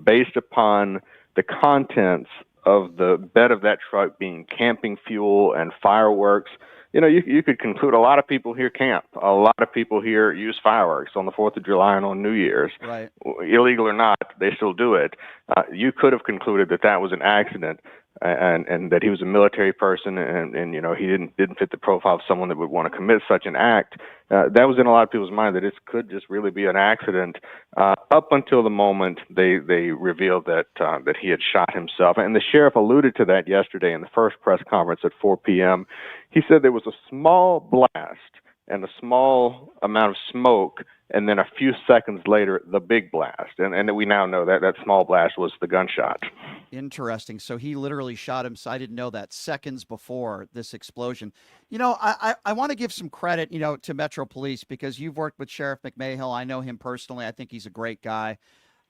Based upon the contents of the bed of that truck being camping fuel and fireworks, you could conclude a lot of people here camp. A lot of people here use fireworks on the 4th of July and on New Year's. Right. Illegal or not, they still do it. You could have concluded that that was an accident and that he was a military person and he didn't fit the profile of someone that would want to commit such an act. That was in a lot of people's mind, that it could just really be an accident up until the moment they revealed that he had shot himself. And the sheriff alluded to that yesterday in the first press conference at 4 p.m. He said there was a small blast and a small amount of smoke, and then a few seconds later, the big blast. And we now know that that small blast was the gunshot. Interesting. So he literally shot him. So I didn't know that seconds before this explosion. I want to give some credit, to Metro Police, because you've worked with Sheriff McMahill. I know him personally. I think he's a great guy.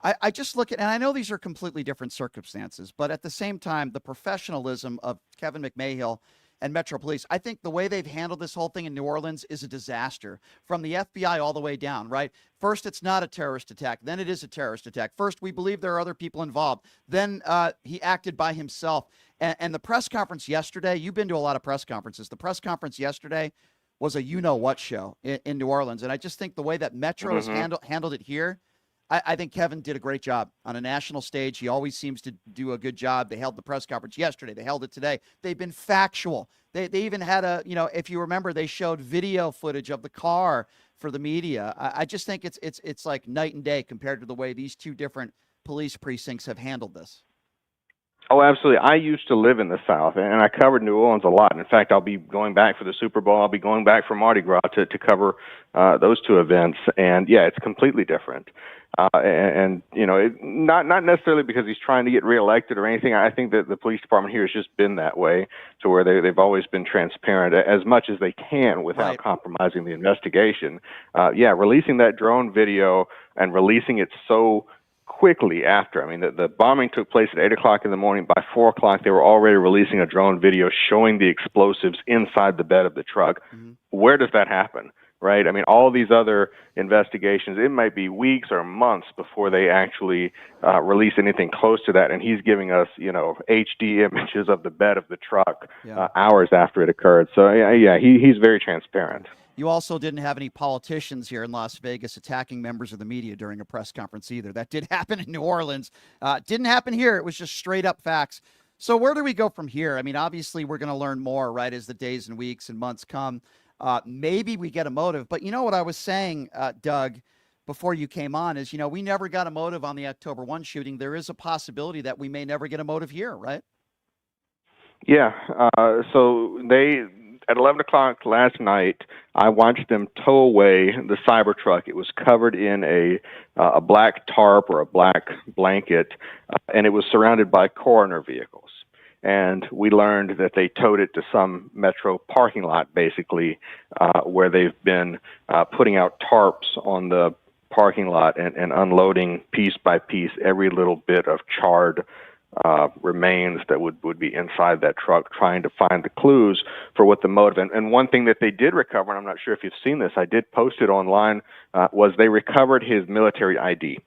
I just look at, and I know these are completely different circumstances, but at the same time, the professionalism of Kevin McMahill and Metro Police, I think the way they've handled this whole thing in New Orleans is a disaster, from the FBI all the way down, right? First, it's not a terrorist attack. Then it is a terrorist attack. First, we believe there are other people involved. Then he acted by himself. And the press conference yesterday, you've been to a lot of press conferences. The press conference yesterday was a you-know-what show in New Orleans. And I just think the way that Metro has handled it here, I think Kevin did a great job on a national stage. He always seems to do a good job. They held the press conference yesterday. They held it today. They've been factual. They even had if you remember, they showed video footage of the car for the media. I just think it's like night and day compared to the way these two different police precincts have handled this. Oh, absolutely. I used to live in the South, and I covered New Orleans a lot. And in fact, I'll be going back for the Super Bowl. I'll be going back for Mardi Gras to cover those two events. And, yeah, it's completely different. Not necessarily because he's trying to get reelected or anything. I think that the police department here has just been that way, to where they've always been transparent as much as they can without compromising the investigation. Releasing that drone video and releasing it so quickly after. I mean, the bombing took place at 8 o'clock in the morning. By 4 o'clock, they were already releasing a drone video showing the explosives inside the bed of the truck. Where does that happen? Right? I mean, all these other investigations, it might be weeks or months before they actually release anything close to that. And he's giving us, HD images of the bed of the truck hours after it occurred. So, he's very transparent. You also didn't have any politicians here in Las Vegas attacking members of the media during a press conference either. That did happen in New Orleans. Didn't happen here. It was just straight up facts. So where do we go from here? I mean, obviously, we're going to learn more, right, as the days and weeks and months come. Maybe we get a motive. But you know what I was saying, Doug, before you came on is, we never got a motive on the October 1 shooting. There is a possibility that we may never get a motive here, right? Yeah. So at 11 o'clock last night, I watched them tow away the Cybertruck. It was covered in a black tarp or a black blanket, and it was surrounded by coroner vehicles. And we learned that they towed it to some Metro parking lot, basically, where they've been putting out tarps on the parking lot and unloading piece by piece every little bit of charred remains that would be inside that truck, trying to find the clues for what the motive. And one thing that they did recover, and I'm not sure if you've seen this, I did post it online, was they recovered his military ID.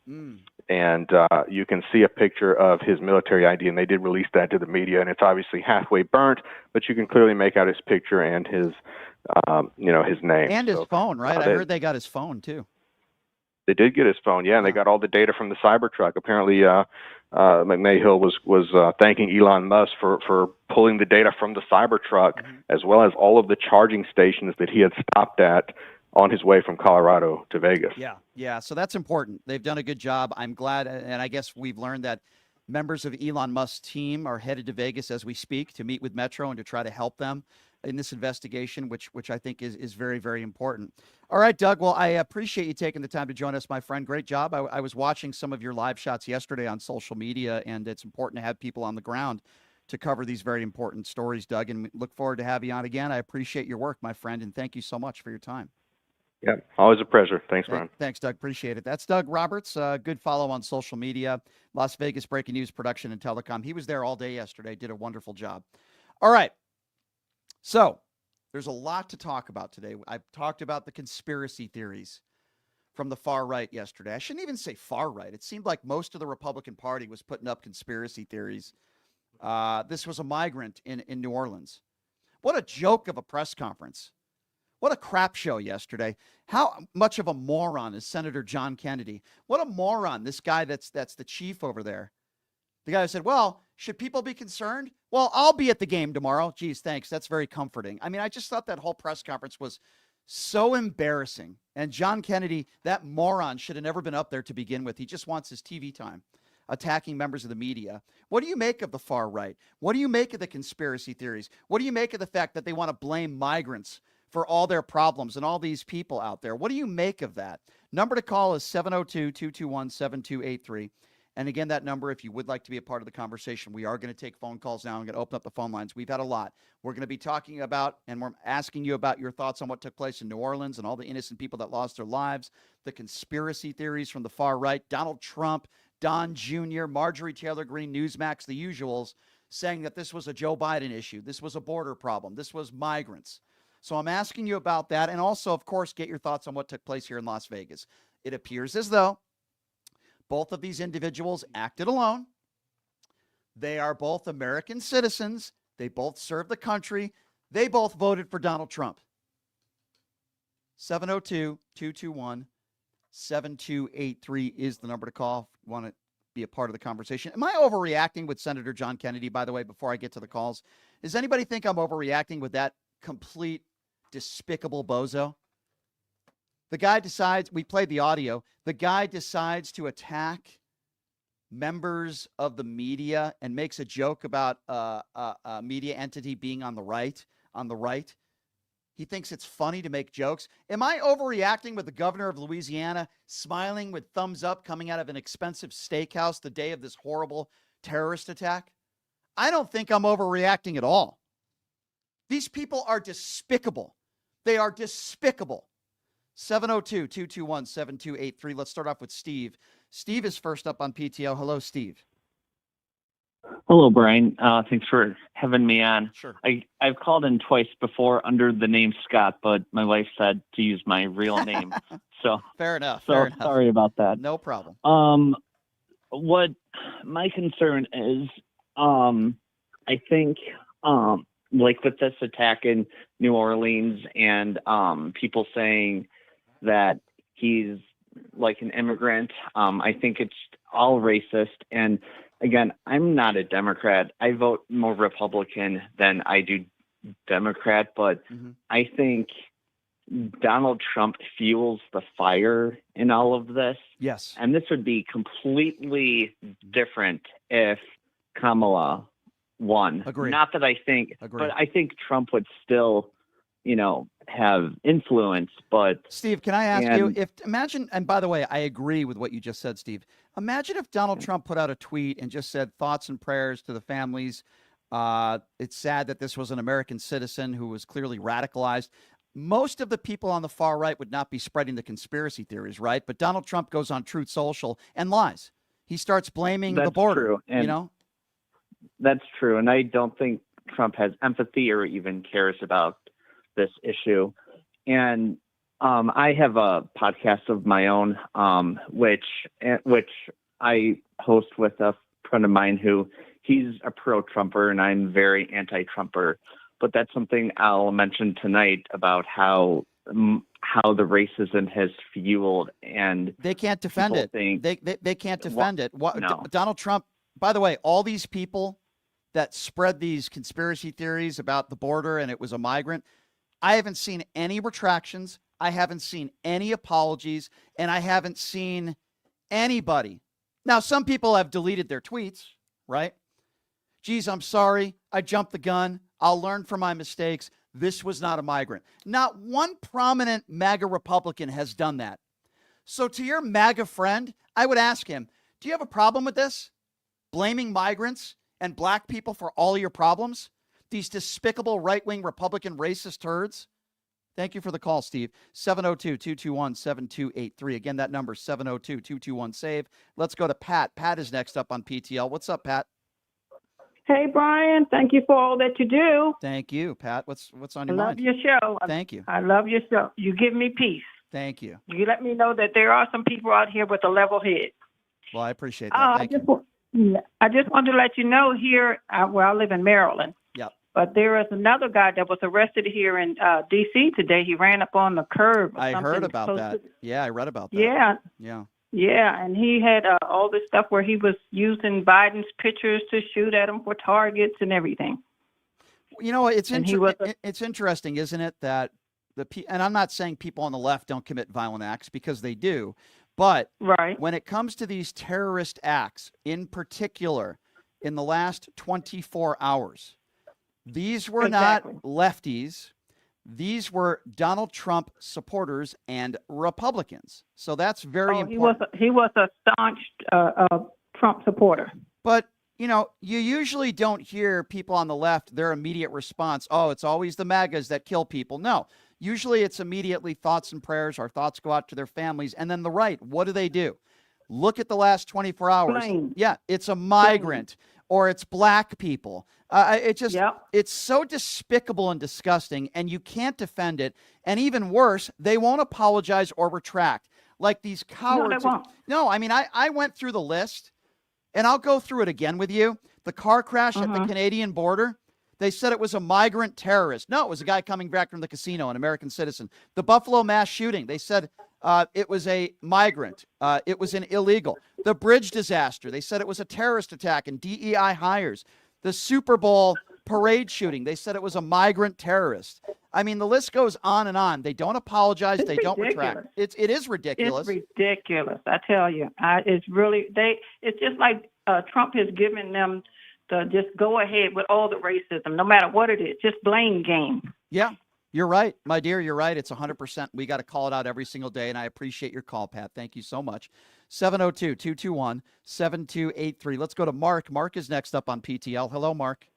And you can see a picture of his military ID, and they did release that to the media, and it's obviously halfway burnt, but you can clearly make out his picture and his name. And his phone, right? I heard they got his phone, too. They did get his phone, yeah, and they got all the data from the Cybertruck. Apparently, McMahill was thanking Elon Musk for pulling the data from the Cybertruck, as well as all of the charging stations that he had stopped at on his way from Colorado to Vegas. Yeah. So that's important. They've done a good job. I'm glad, and I guess we've learned that members of Elon Musk's team are headed to Vegas as we speak to meet with Metro and to try to help them in this investigation, which I think is very, very important. All right, Doug. Well, I appreciate you taking the time to join us, my friend. Great job. I was watching some of your live shots yesterday on social media, and it's important to have people on the ground to cover these very important stories, Doug, and look forward to having you on again. I appreciate your work, my friend, and thank you so much for your time. Yeah, always a pleasure. Thanks, Brian. Thanks, Doug. Appreciate it. That's Doug Roberts. Good follow on social media. Las Vegas Breaking News Production and Telecom. He was there all day yesterday. Did a wonderful job. All right. So there's a lot to talk about today. I talked about the conspiracy theories from the far right yesterday. I shouldn't even say far right. It seemed like most of the Republican Party was putting up conspiracy theories. This was a migrant in New Orleans. What a joke of a press conference. What a crap show yesterday. How much of a moron is Senator John Kennedy? What a moron, this guy that's the chief over there. The guy who said, well, should people be concerned? Well, I'll be at the game tomorrow. Geez, thanks. That's very comforting. I mean, I just thought that whole press conference was so embarrassing. And John Kennedy, that moron, should have never been up there to begin with. He just wants his TV time, attacking members of the media. What do you make of the far right? What do you make of the conspiracy theories? What do you make of the fact that they want to blame migrants for all their problems and all these people out there? What do you make of that? Number to call is 702-221-7283. And again, that number, if you would like to be a part of the conversation, we are going to take phone calls now. I'm going to open up the phone lines. We've had a lot. We're going to be talking about, and we're asking you about your thoughts on what took place in New Orleans and all the innocent people that lost their lives, the conspiracy theories from the far right, Donald Trump, Don Jr., Marjorie Taylor Greene, Newsmax, the usuals, saying that this was a Joe Biden issue. This was a border problem. This was migrants. So I'm asking you about that. And also, of course, get your thoughts on what took place here in Las Vegas. It appears as though both of these individuals acted alone. They are both American citizens. They both serve the country. They both voted for Donald Trump. 702-221-7283 is the number to call if you want to be a part of the conversation. Am I overreacting with Senator John Kennedy, by the way, before I get to the calls? Does anybody think I'm overreacting with that complete despicable bozo? The guy decides, we played the audio, the guy decides to attack members of the media and makes a joke about a media entity being on the right. He thinks it's funny to make jokes. Am I overreacting with the governor of Louisiana smiling with thumbs up coming out of an expensive steakhouse the day of this horrible terrorist attack? I don't think I'm overreacting at all. These people are despicable. They are despicable. 702-221-7283. Let's start off with Steve. Steve is first up on PTO. Hello, Steve. Hello, Brian. Thanks for having me on. Sure. I've called in twice before under the name Scott, but my wife said to use my real name. So fair enough. Sorry about that. No problem. What my concern is, I think, like with this attack in New Orleans and people saying that he's like an immigrant, I think it's all racist. And again, I'm not a Democrat. I vote more Republican than I do Democrat, but I think Donald Trump fuels the fire in all of this. Yes. And this would be completely different if Kamala won. Agreed. Not that I think, but I think Trump would still, have influence. But Steve, can I ask you imagine, and by the way, I agree with what you just said, Steve. Imagine if Donald Trump put out a tweet and just said thoughts and prayers to the families. It's sad that this was an American citizen who was clearly radicalized. Most of the people on the far right would not be spreading the conspiracy theories, right? But Donald Trump goes on Truth Social and lies. He starts blaming the border, true. That's true. And I don't think Trump has empathy or even cares about this issue. And I have a podcast of my own, which I host with a friend of mine who he's a pro-Trumper and I'm very anti-Trumper. But that's something I'll mention tonight about how the racism has fueled, and they can't defend it. They can't defend it. No. Donald Trump, by the way, all these people that spread these conspiracy theories about the border and it was a migrant, I haven't seen any retractions. I haven't seen any apologies, and I haven't seen anybody. Now, some people have deleted their tweets, right? Geez, I'm sorry. I jumped the gun. I'll learn from my mistakes. This was not a migrant. Not one prominent MAGA Republican has done that. So to your MAGA friend, I would ask him, do you have a problem with this? Blaming migrants and black people for all your problems? These despicable right-wing Republican racist turds? Thank you for the call, Steve. 702-221-7283. Again, that number, 702-221-SAVE. Let's go to Pat. Pat is next up on PTL. What's up, Pat? Hey, Brian. Thank you for all that you do. Thank you, Pat. What's on your mind? I love your show. Thank you. I love your show. You give me peace. Thank you. You let me know that there are some people out here with a level head. Well, I appreciate that. Thank you. I just want to let you know here, where I live in Maryland. Yep. But there is another guy that was arrested here in D.C. today. He ran up on the curb. Or I something heard about close that. to- Yeah, I read about that. Yeah. Yeah. Yeah, and he had all this stuff where he was using Biden's pictures to shoot at him for targets and everything. You know, it's And he was a- it's interesting, isn't it, that and I'm not saying people on the left don't commit violent acts, because they do, but Right. when it comes to these terrorist acts, in particular, in the last 24 hours, these were Exactly. not lefties. These were Donald Trump supporters and Republicans. So that's very important. He was a staunch Trump supporter. But, you know, you usually don't hear people on the left, their immediate response, oh, it's always the MAGAs that kill people. No, usually it's immediately thoughts and prayers. Our thoughts go out to their families. And then the right, what do? Look at the last 24 hours. Blame. Yeah, it's a migrant or it's black people. It's so despicable and disgusting, and you can't defend it. And even worse, they won't apologize or retract. Like these cowards. No, they won't. No, I mean, I went through the list, and I'll go through it again with you. The car crash at the Canadian border, they said it was a migrant terrorist. No, it was a guy coming back from the casino, an American citizen. The Buffalo mass shooting, they said it was a migrant. It was an illegal. The bridge disaster, they said it was a terrorist attack and DEI hires. The Super Bowl parade shooting, they said it was a migrant terrorist. I mean, the list goes on and on. They don't apologize. They don't retract. It is ridiculous. It's ridiculous. I tell you, it's just like Trump has given them the just go ahead with all the racism, no matter what it is, just blame game. Yeah, you're right, my dear. You're right. It's 100%. We got to call it out every single day. And I appreciate your call, Pat. Thank you so much. 702-221-7283. Let's go to Mark. Mark is next up on PTL. Hello, Mark.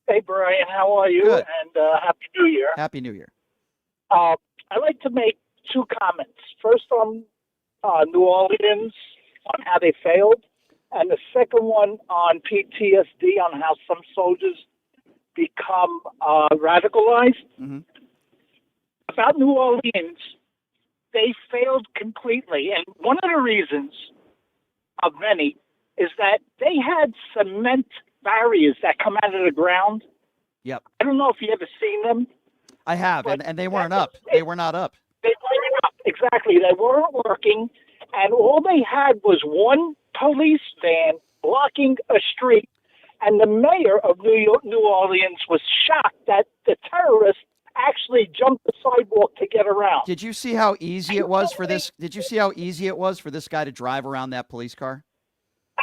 Hey, Brian, how are you? Good. And Happy New Year. Happy New Year. I'd like to make two comments. First on New Orleans, on how they failed, and the second one on PTSD, on how some soldiers become radicalized. Mm-hmm. About New Orleans, they failed completely. And one of the reasons, of many, is that they had cement barriers that come out of the ground. Yep. I don't know if you ever seen them. I have, and they weren't up. They were not up. They weren't up. Exactly. They weren't working, and all they had was one police van blocking a street, and the mayor of New Orleans was shocked that the terrorists actually jumped the sidewalk to get around. Did you see how easy it was for this? Did you see how easy it was for this guy to drive around that police car?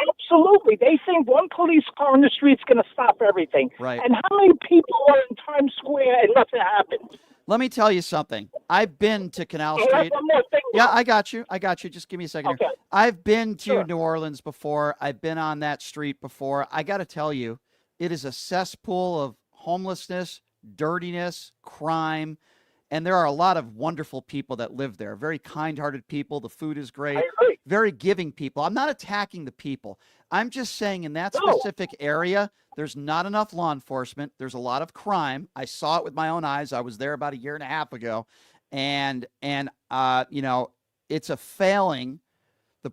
Absolutely. They think one police car in the street is going to stop everything. Right. And how many people are in Times Square and nothing happened? Let me tell you something. I've been to Canal Oh, that's Street. one more thing. Yeah, I got you. Just give me a second here. Okay. I've been to Sure. New Orleans before. I've been on that street before. I got to tell you, it is a cesspool of homelessness, dirtiness, crime, and there are a lot of wonderful people that live there. Very kind-hearted people. The food is great. I agree. Very giving people. I'm not attacking the people. I'm just saying in that specific area, there's not enough law enforcement. There's a lot of crime. I saw it with my own eyes. I was there about a year and a half ago, and you know, it's a failing.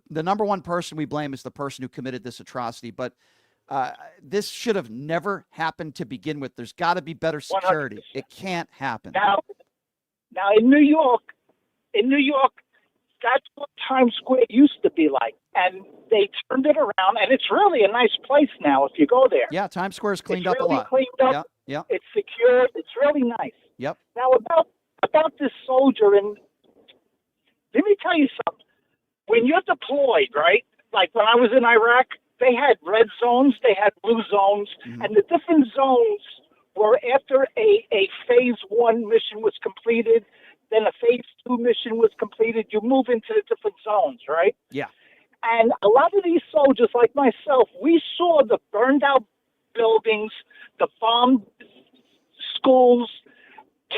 The number one person we blame is the person who committed this atrocity, but this should have never happened to begin with. There's got to be better security. 100%. It can't happen. Now in New York, that's what Times Square used to be like. And they turned it around, and it's really a nice place now if you go there. Yeah, Times Square's cleaned It's up really a lot. cleaned up. Yeah. It's secured. It's really nice. Yep. Now about this soldier, and let me tell you something. When you're deployed, right? Like when I was in Iraq, they had red zones, they had blue zones, and the different zones were after a phase 1 mission was completed, then a phase 2 mission was completed, you move into the different zones, right? Yeah. And a lot of these soldiers, like myself, we saw the burned out buildings, the bombed schools,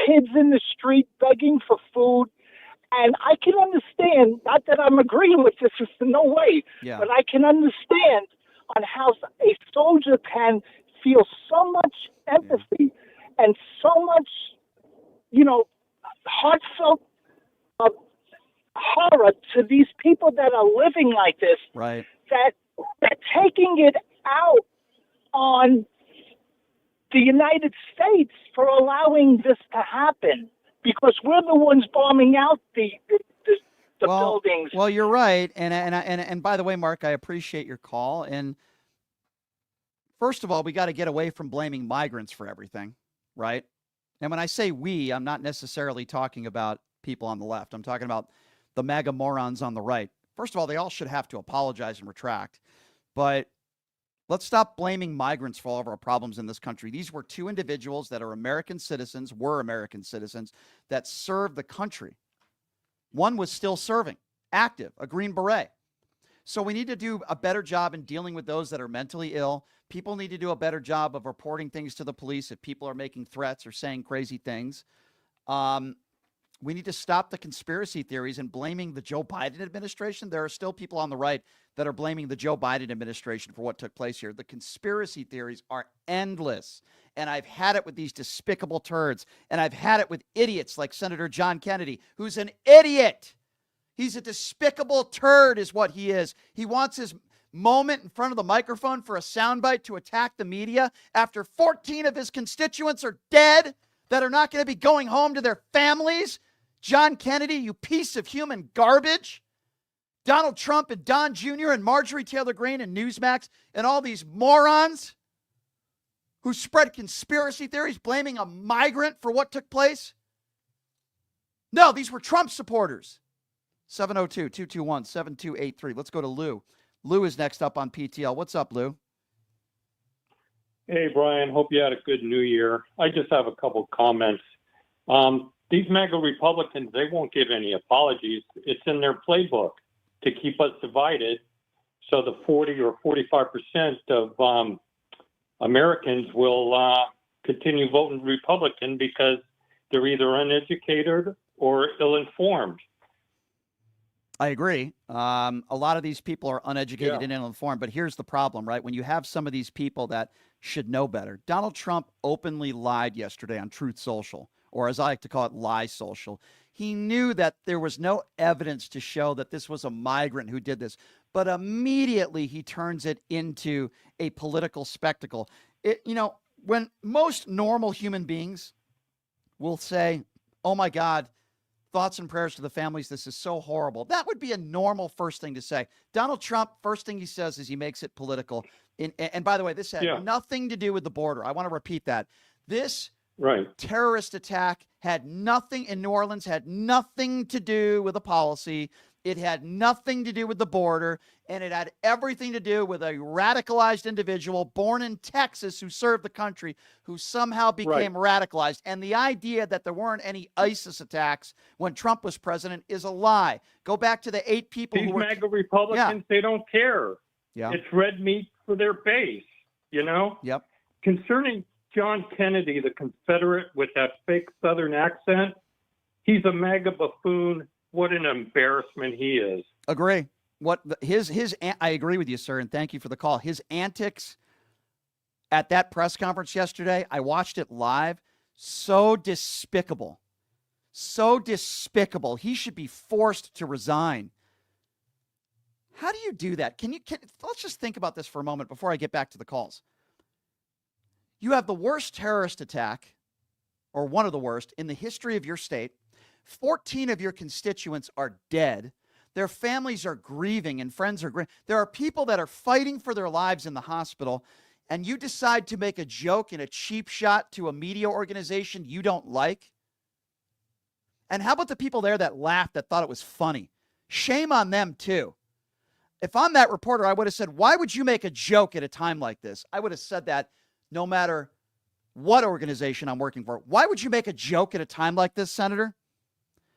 kids in the street begging for food. And I can understand, not that I'm agreeing with this, it's no way, but I can understand on how a soldier can feel so much empathy and so much, you know, heartfelt horror to these people that are living like this, right? That they're taking it out on the United States for allowing this to happen, because we're the ones bombing out the buildings. Well, you're right, and by the way, Mark, I appreciate your call. And first of all, we got to get away from blaming migrants for everything, right? And when I say we, I'm not necessarily talking about people on the left. I'm talking about the MAGA morons on the right. First of all, they all should have to apologize and retract. But let's stop blaming migrants for all of our problems in this country. These were two individuals that are American citizens, that served the country. One was still serving, active, a Green Beret. So we need to do a better job in dealing with those that are mentally ill. People need to do a better job of reporting things to the police if people are making threats or saying crazy things. We need to stop the conspiracy theories and blaming the Joe Biden administration. There are still people on the right that are blaming the Joe Biden administration for what took place here. The conspiracy theories are endless. And I've had it with these despicable turds. And I've had it with idiots like Senator John Kennedy, who's an idiot. He's a despicable turd is what he is. He wants his moment in front of the microphone for a soundbite to attack the media after 14 of his constituents are dead that are not going to be going home to their families. John Kennedy, you piece of human garbage. Donald Trump and Don Jr. and Marjorie Taylor Greene and Newsmax and all these morons who spread conspiracy theories blaming a migrant for what took place. No, these were Trump supporters. 702-221-7283. Let's go to Lou. Lou is next up on PTL. What's up, Lou? Hey, Brian. Hope you had a good New Year. I just have a couple comments. These MAGA Republicans, they won't give any apologies. It's in their playbook to keep us divided. So the 40 or 45% of Americans will continue voting Republican because they're either uneducated or ill-informed. I agree. A lot of these people are uneducated and ill-informed, but here's the problem, right? When you have some of these people that should know better. Donald Trump openly lied yesterday on Truth Social, or as I like to call it, Lie Social. He knew that there was no evidence to show that this was a migrant who did this, but immediately he turns it into a political spectacle. When most normal human beings will say, oh my God, thoughts and prayers to the families, this is so horrible. That would be a normal first thing to say. Donald Trump, first thing he says is he makes it political. And by the way, this had nothing to do with the border. I want to repeat that. This terrorist attack had nothing in New Orleans, had nothing to do with a policy. It had nothing to do with the border, and it had everything to do with a radicalized individual born in Texas who served the country, who somehow became radicalized. And the idea that there weren't any ISIS attacks when Trump was president is a lie. Go back to the 8 people These who were MAGA Republicans, they don't care. Yeah. It's red meat for their base, you know? Yep. Concerning John Kennedy, the Confederate with that fake Southern accent, he's a MAGA buffoon. What an embarrassment he is. Agree. I agree with you, sir, and thank you for the call. His antics at that press conference yesterday, I watched it live. So despicable. So despicable. He should be forced to resign. How do you do that? Let's just think about this for a moment before I get back to the calls. You have the worst terrorist attack, or one of the worst, in the history of your state. 14 of your constituents are dead. Their families are grieving and friends are grieving. There are people that are fighting for their lives in the hospital, and you decide to make a joke and a cheap shot to a media organization you don't like. And how about the people there that laughed, that thought it was funny? Shame on them too. If I'm that reporter, I would have said, why would you make a joke at a time like this? I would have said that no matter what organization I'm working for. Why would you make a joke at a time like this, Senator?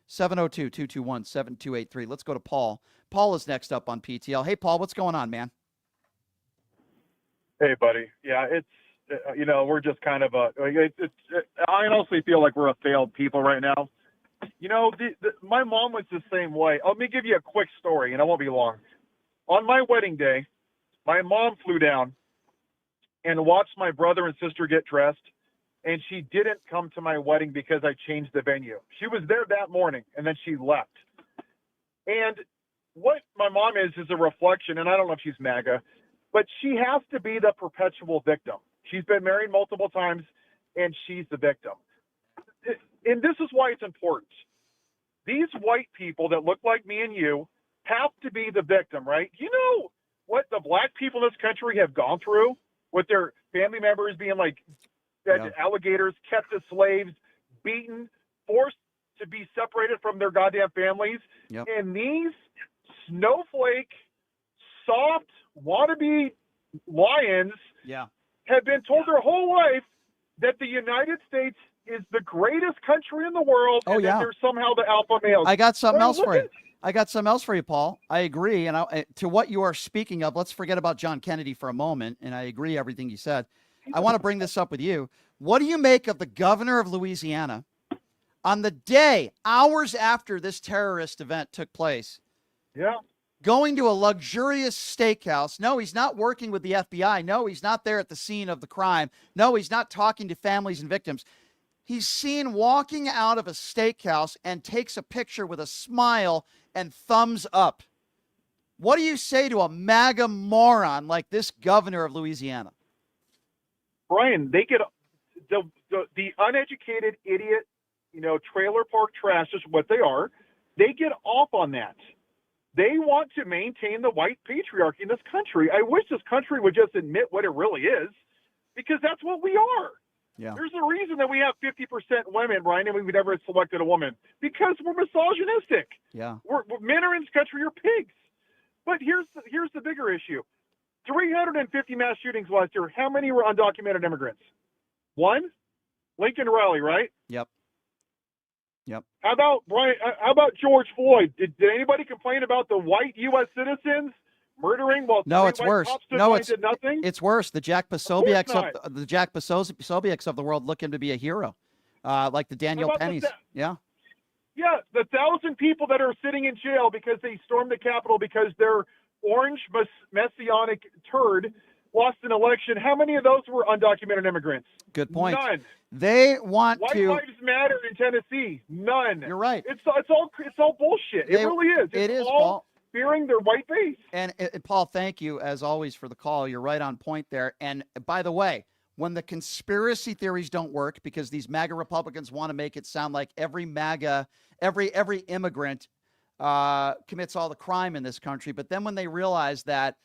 702-221-7283. Let's go to Paul. Paul is next up on PTL. Hey, Paul, what's going on, man? Hey, buddy. Yeah, it's, we're just kind of I honestly feel like we're a failed people right now. My mom was the same way. Let me give you a quick story, and it won't be long. On my wedding day, my mom flew down and watched my brother and sister get dressed. And she didn't come to my wedding because I changed the venue. She was there that morning, and then she left. And what my mom is a reflection, and I don't know if she's MAGA, but she has to be the perpetual victim. She's been married multiple times, and she's the victim. And this is why it's important. These white people that look like me and you have to be the victim, right? You know what the black people in this country have gone through with their family members being like alligators, kept as slaves, beaten, forced to be separated from their goddamn families. Yep. And these snowflake, soft, wannabe lions have been told their whole life that the United States is the greatest country in the world, and that they're somehow the alpha males. I got something Well, else for you. I got something else for you, Paul. I agree. And to what you are speaking of, let's forget about John Kennedy for a moment. And I agree everything you said. I want to bring this up with you. What do you make of the governor of Louisiana on the day, hours after this terrorist event took place? Yeah. Going to a luxurious steakhouse. No, he's not working with the FBI. No, he's not there at the scene of the crime. No, he's not talking to families and victims. He's seen walking out of a steakhouse and takes a picture with a smile and thumbs up. What do you say to a MAGA moron like this governor of Louisiana? Brian, they get the uneducated idiot, trailer park trash is what they are. They get off on that. They want to maintain the white patriarchy in this country. I wish this country would just admit what it really is, because that's what we are. Yeah. There's a reason that we have 50% women, Brian, and we've never selected a woman, because we're misogynistic. Yeah. Men are in this country are pigs. But here's the bigger issue. 350 mass shootings last year. How many were undocumented immigrants? One? Lincoln Raleigh, right? Yep. How about Brian? How about George Floyd? Did anybody complain about the white U.S. citizens murdering while No, it's white worse. cops stood No, by and it's did nothing? It's worse. The Jack Posobiec's not. of the Jack Posobiec's of the world look him to be a hero, like the Daniel How about Pennies. Yeah, the 1,000 people that are sitting in jail because they stormed the Capitol because their orange messianic turd lost an election. How many of those were undocumented immigrants? Good point. None. They want White to. Lives Matter in Tennessee. None. You're right. It's all bullshit. It really is. It is, all Paul. fearing their white face. And Paul, thank you as always for the call. You're right on point there. And by the way, when the conspiracy theories don't work, because these MAGA Republicans want to make it sound like every immigrant commits all the crime in this country, but then when they realize that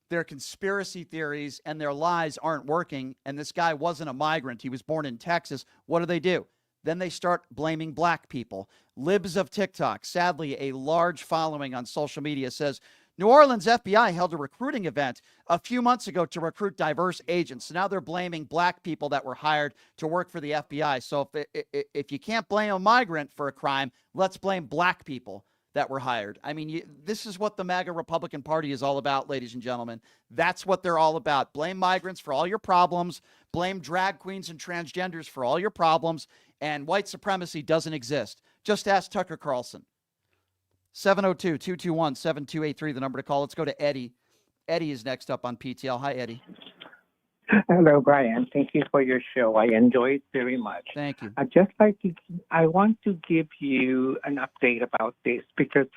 their conspiracy theories and their lies aren't working, and this guy wasn't a migrant, he was born in Texas, what do? Then they start blaming black people. Libs of TikTok, sadly, a large following on social media, says New Orleans FBI held a recruiting event a few months ago to recruit diverse agents. So now they're blaming black people that were hired to work for the FBI. So if you can't blame a migrant for a crime, let's blame black people that were hired. I mean, this is what the MAGA Republican Party is all about, ladies and gentlemen. That's what they're all about. Blame migrants for all your problems. Blame drag queens and transgenders for all your problems. And white supremacy doesn't exist. Just ask Tucker Carlson. 702-221-7283, the number to call. Let's go to Eddie. Eddie is next up on PTL. Hi, Eddie. Hello, Brian. Thank you for your show. I enjoy it very much. Thank you. I want to give you an update about this because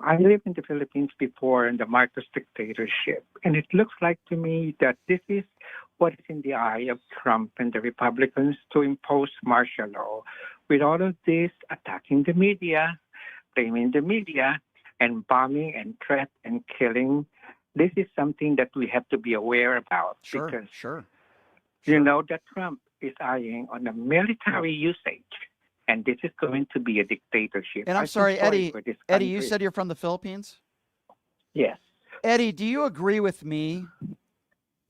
I lived in the Philippines before in the Marcos dictatorship, and it looks like to me that this is what is in the eye of Trump and the Republicans to impose martial law. With all of this attacking the media, blaming the media, and bombing and threat and killing, this is something that we have to be aware about. Because you know that Trump is eyeing on a military usage, and this is going to be a dictatorship. And I'm sorry, Eddie, you said you're from the Philippines? Yes. Eddie, do you agree with me?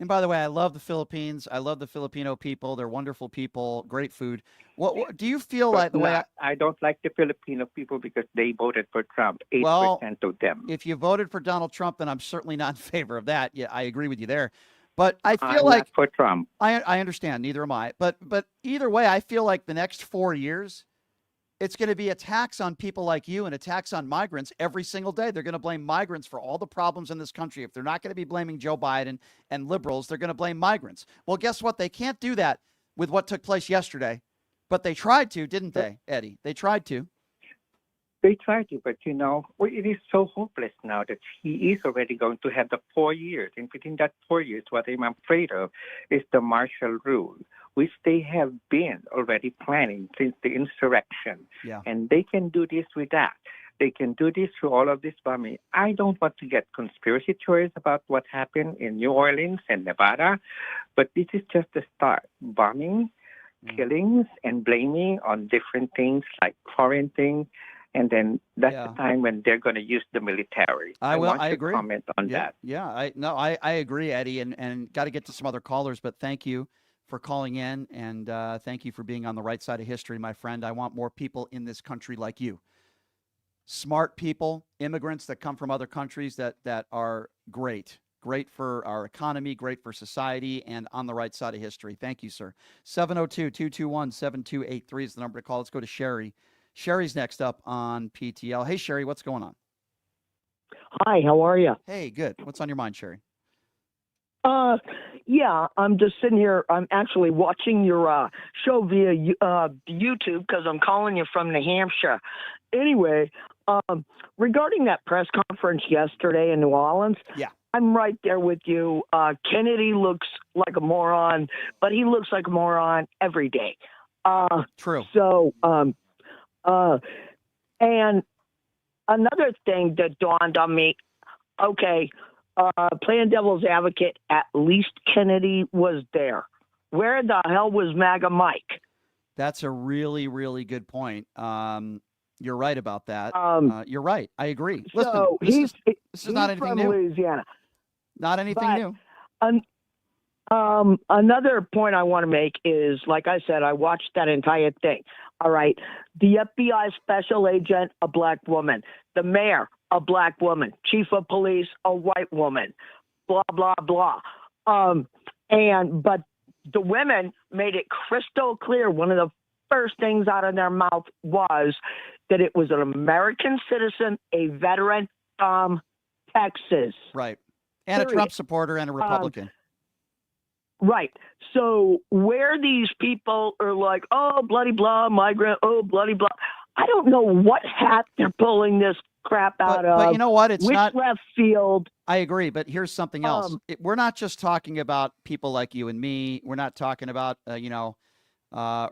And by the way, I love the Philippines. I love the Filipino people. They're wonderful people, great food. What do you feel like the way I don't like the Filipino people because they voted for Trump, 8% of them. If you voted for Donald Trump, then I'm certainly not in favor of that. Yeah, I agree with you there. But I feel I'm like not for Trump. I understand. Neither am I. But either way, I feel like the next 4 years, it's going to be attacks on people like you and attacks on migrants every single day. They're going to blame migrants for all the problems in this country. If they're not going to be blaming Joe Biden and liberals, they're going to blame migrants. Well, guess what? They can't do that with what took place yesterday. But they tried to, didn't they, Eddie? They tried to. They try to, but it is so hopeless now that he is already going to have the 4 years. And within that 4 years, what I'm afraid of is the martial rule, which they have been already planning since the insurrection. Yeah. And they can do this with that. They can do this through all of this bombing. I don't want to get conspiracy theories about what happened in New Orleans and Nevada, but this is just the start. Bombing, killings, and blaming on different things like foreign things. And then that's the time when they're going to use the military. I agree. Comment on that. Yeah, I agree, Eddie, and got to get to some other callers, but thank you for calling in, and thank you for being on the right side of history, my friend. I want more people in this country like you. Smart people, immigrants that come from other countries that are great for our economy, great for society, and on the right side of history. Thank you, sir. 702-221-7283 is the number to call. Let's go to Sherry. Sherry's next up on PTL. Hey, Sherry, what's going on? Hi, how are you? Hey, good. What's on your mind, Sherry? Yeah, I'm just sitting here. I'm actually watching your show via YouTube because I'm calling you from New Hampshire. Anyway, regarding that press conference yesterday in New Orleans, yeah, I'm right there with you. Kennedy looks like a moron, but he looks like a moron every day. True. So, and another thing that dawned on me, okay, playing devil's advocate, at least Kennedy was there. Where the hell was MAGA Mike? That's a really, really good point. You're right about that. You're right. I agree. Listen, So this is he's not anything from new. Louisiana. Not anything new. Another point I want to make is, like I said, I watched that entire thing. All right. The FBI special agent, a black woman. The mayor, a black woman. Chief of police, a white woman. Blah, blah, blah. But the women made it crystal clear. One of the first things out of their mouth was that it was an American citizen, a veteran from Texas. Right. And a Trump supporter and a Republican. Right. So where these people are like, oh, bloody blah, migrant, oh, bloody blah. I don't know what hat they're pulling this crap out of. But you know what? It's Which not left field. I agree, but here's something else. We're not just talking about people like you and me. We're not talking about,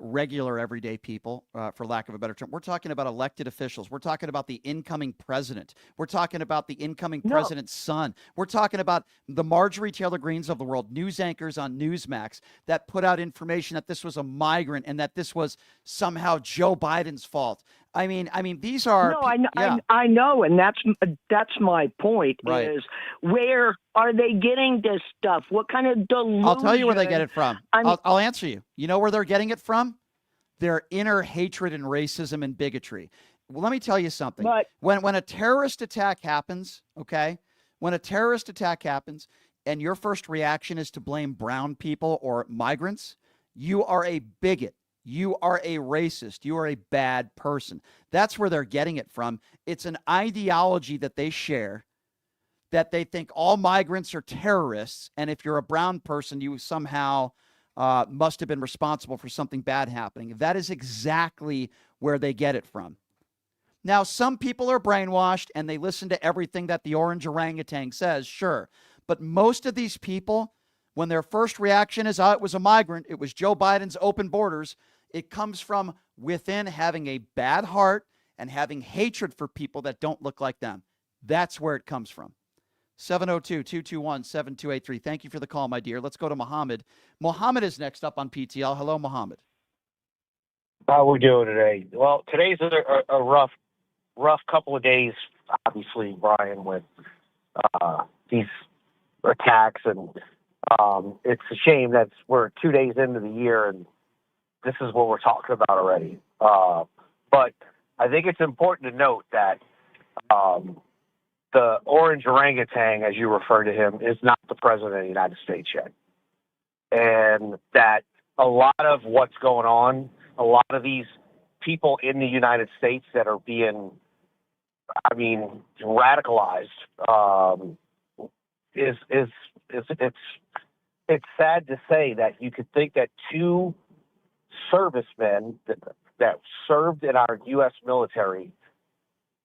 regular everyday people, for lack of a better term. We're talking about elected officials. We're talking about the incoming president. We're talking about the incoming president's son. We're talking about the Marjorie Taylor Greens of the world, news anchors on Newsmax that put out information that this was a migrant and that this was somehow Joe Biden's fault. I mean, these are. No, I know, and that's my point. Right. Is where are they getting this stuff? What kind of delusion? I'll tell you where they get it from. I'll answer you. You know where they're getting it from? Their inner hatred and racism and bigotry. Well, let me tell you something. But when a terrorist attack happens, okay, when a terrorist attack happens, and your first reaction is to blame brown people or migrants, you are a bigot. You are a racist. You are a bad person. That's where they're getting it from. It's an ideology that they share, that they think all migrants are terrorists, and if you're a brown person, you somehow must have been responsible for something bad happening. That is exactly where they get it from. Now, some people are brainwashed, and they listen to everything that the orange orangutan says, sure. But most of these people, when their first reaction is, oh, it was a migrant, it was Joe Biden's open borders, it comes from within having a bad heart and having hatred for people that don't look like them. That's where it comes from. 702-221-7283. Thank you for the call, my dear. Let's go to Mohammed. Mohammed is next up on PTL. Hello, Mohammed. How are we doing today? Well, today's a rough couple of days, obviously, Brian, with these attacks, and it's a shame that we're 2 days into the year and this is what we're talking about already. But I think it's important to note that the orange orangutan, as you refer to him, is not the president of the United States yet. And that a lot of what's going on, a lot of these people in the United States that are being, radicalized, it's sad to say that you could think that two servicemen that served in our U.S. military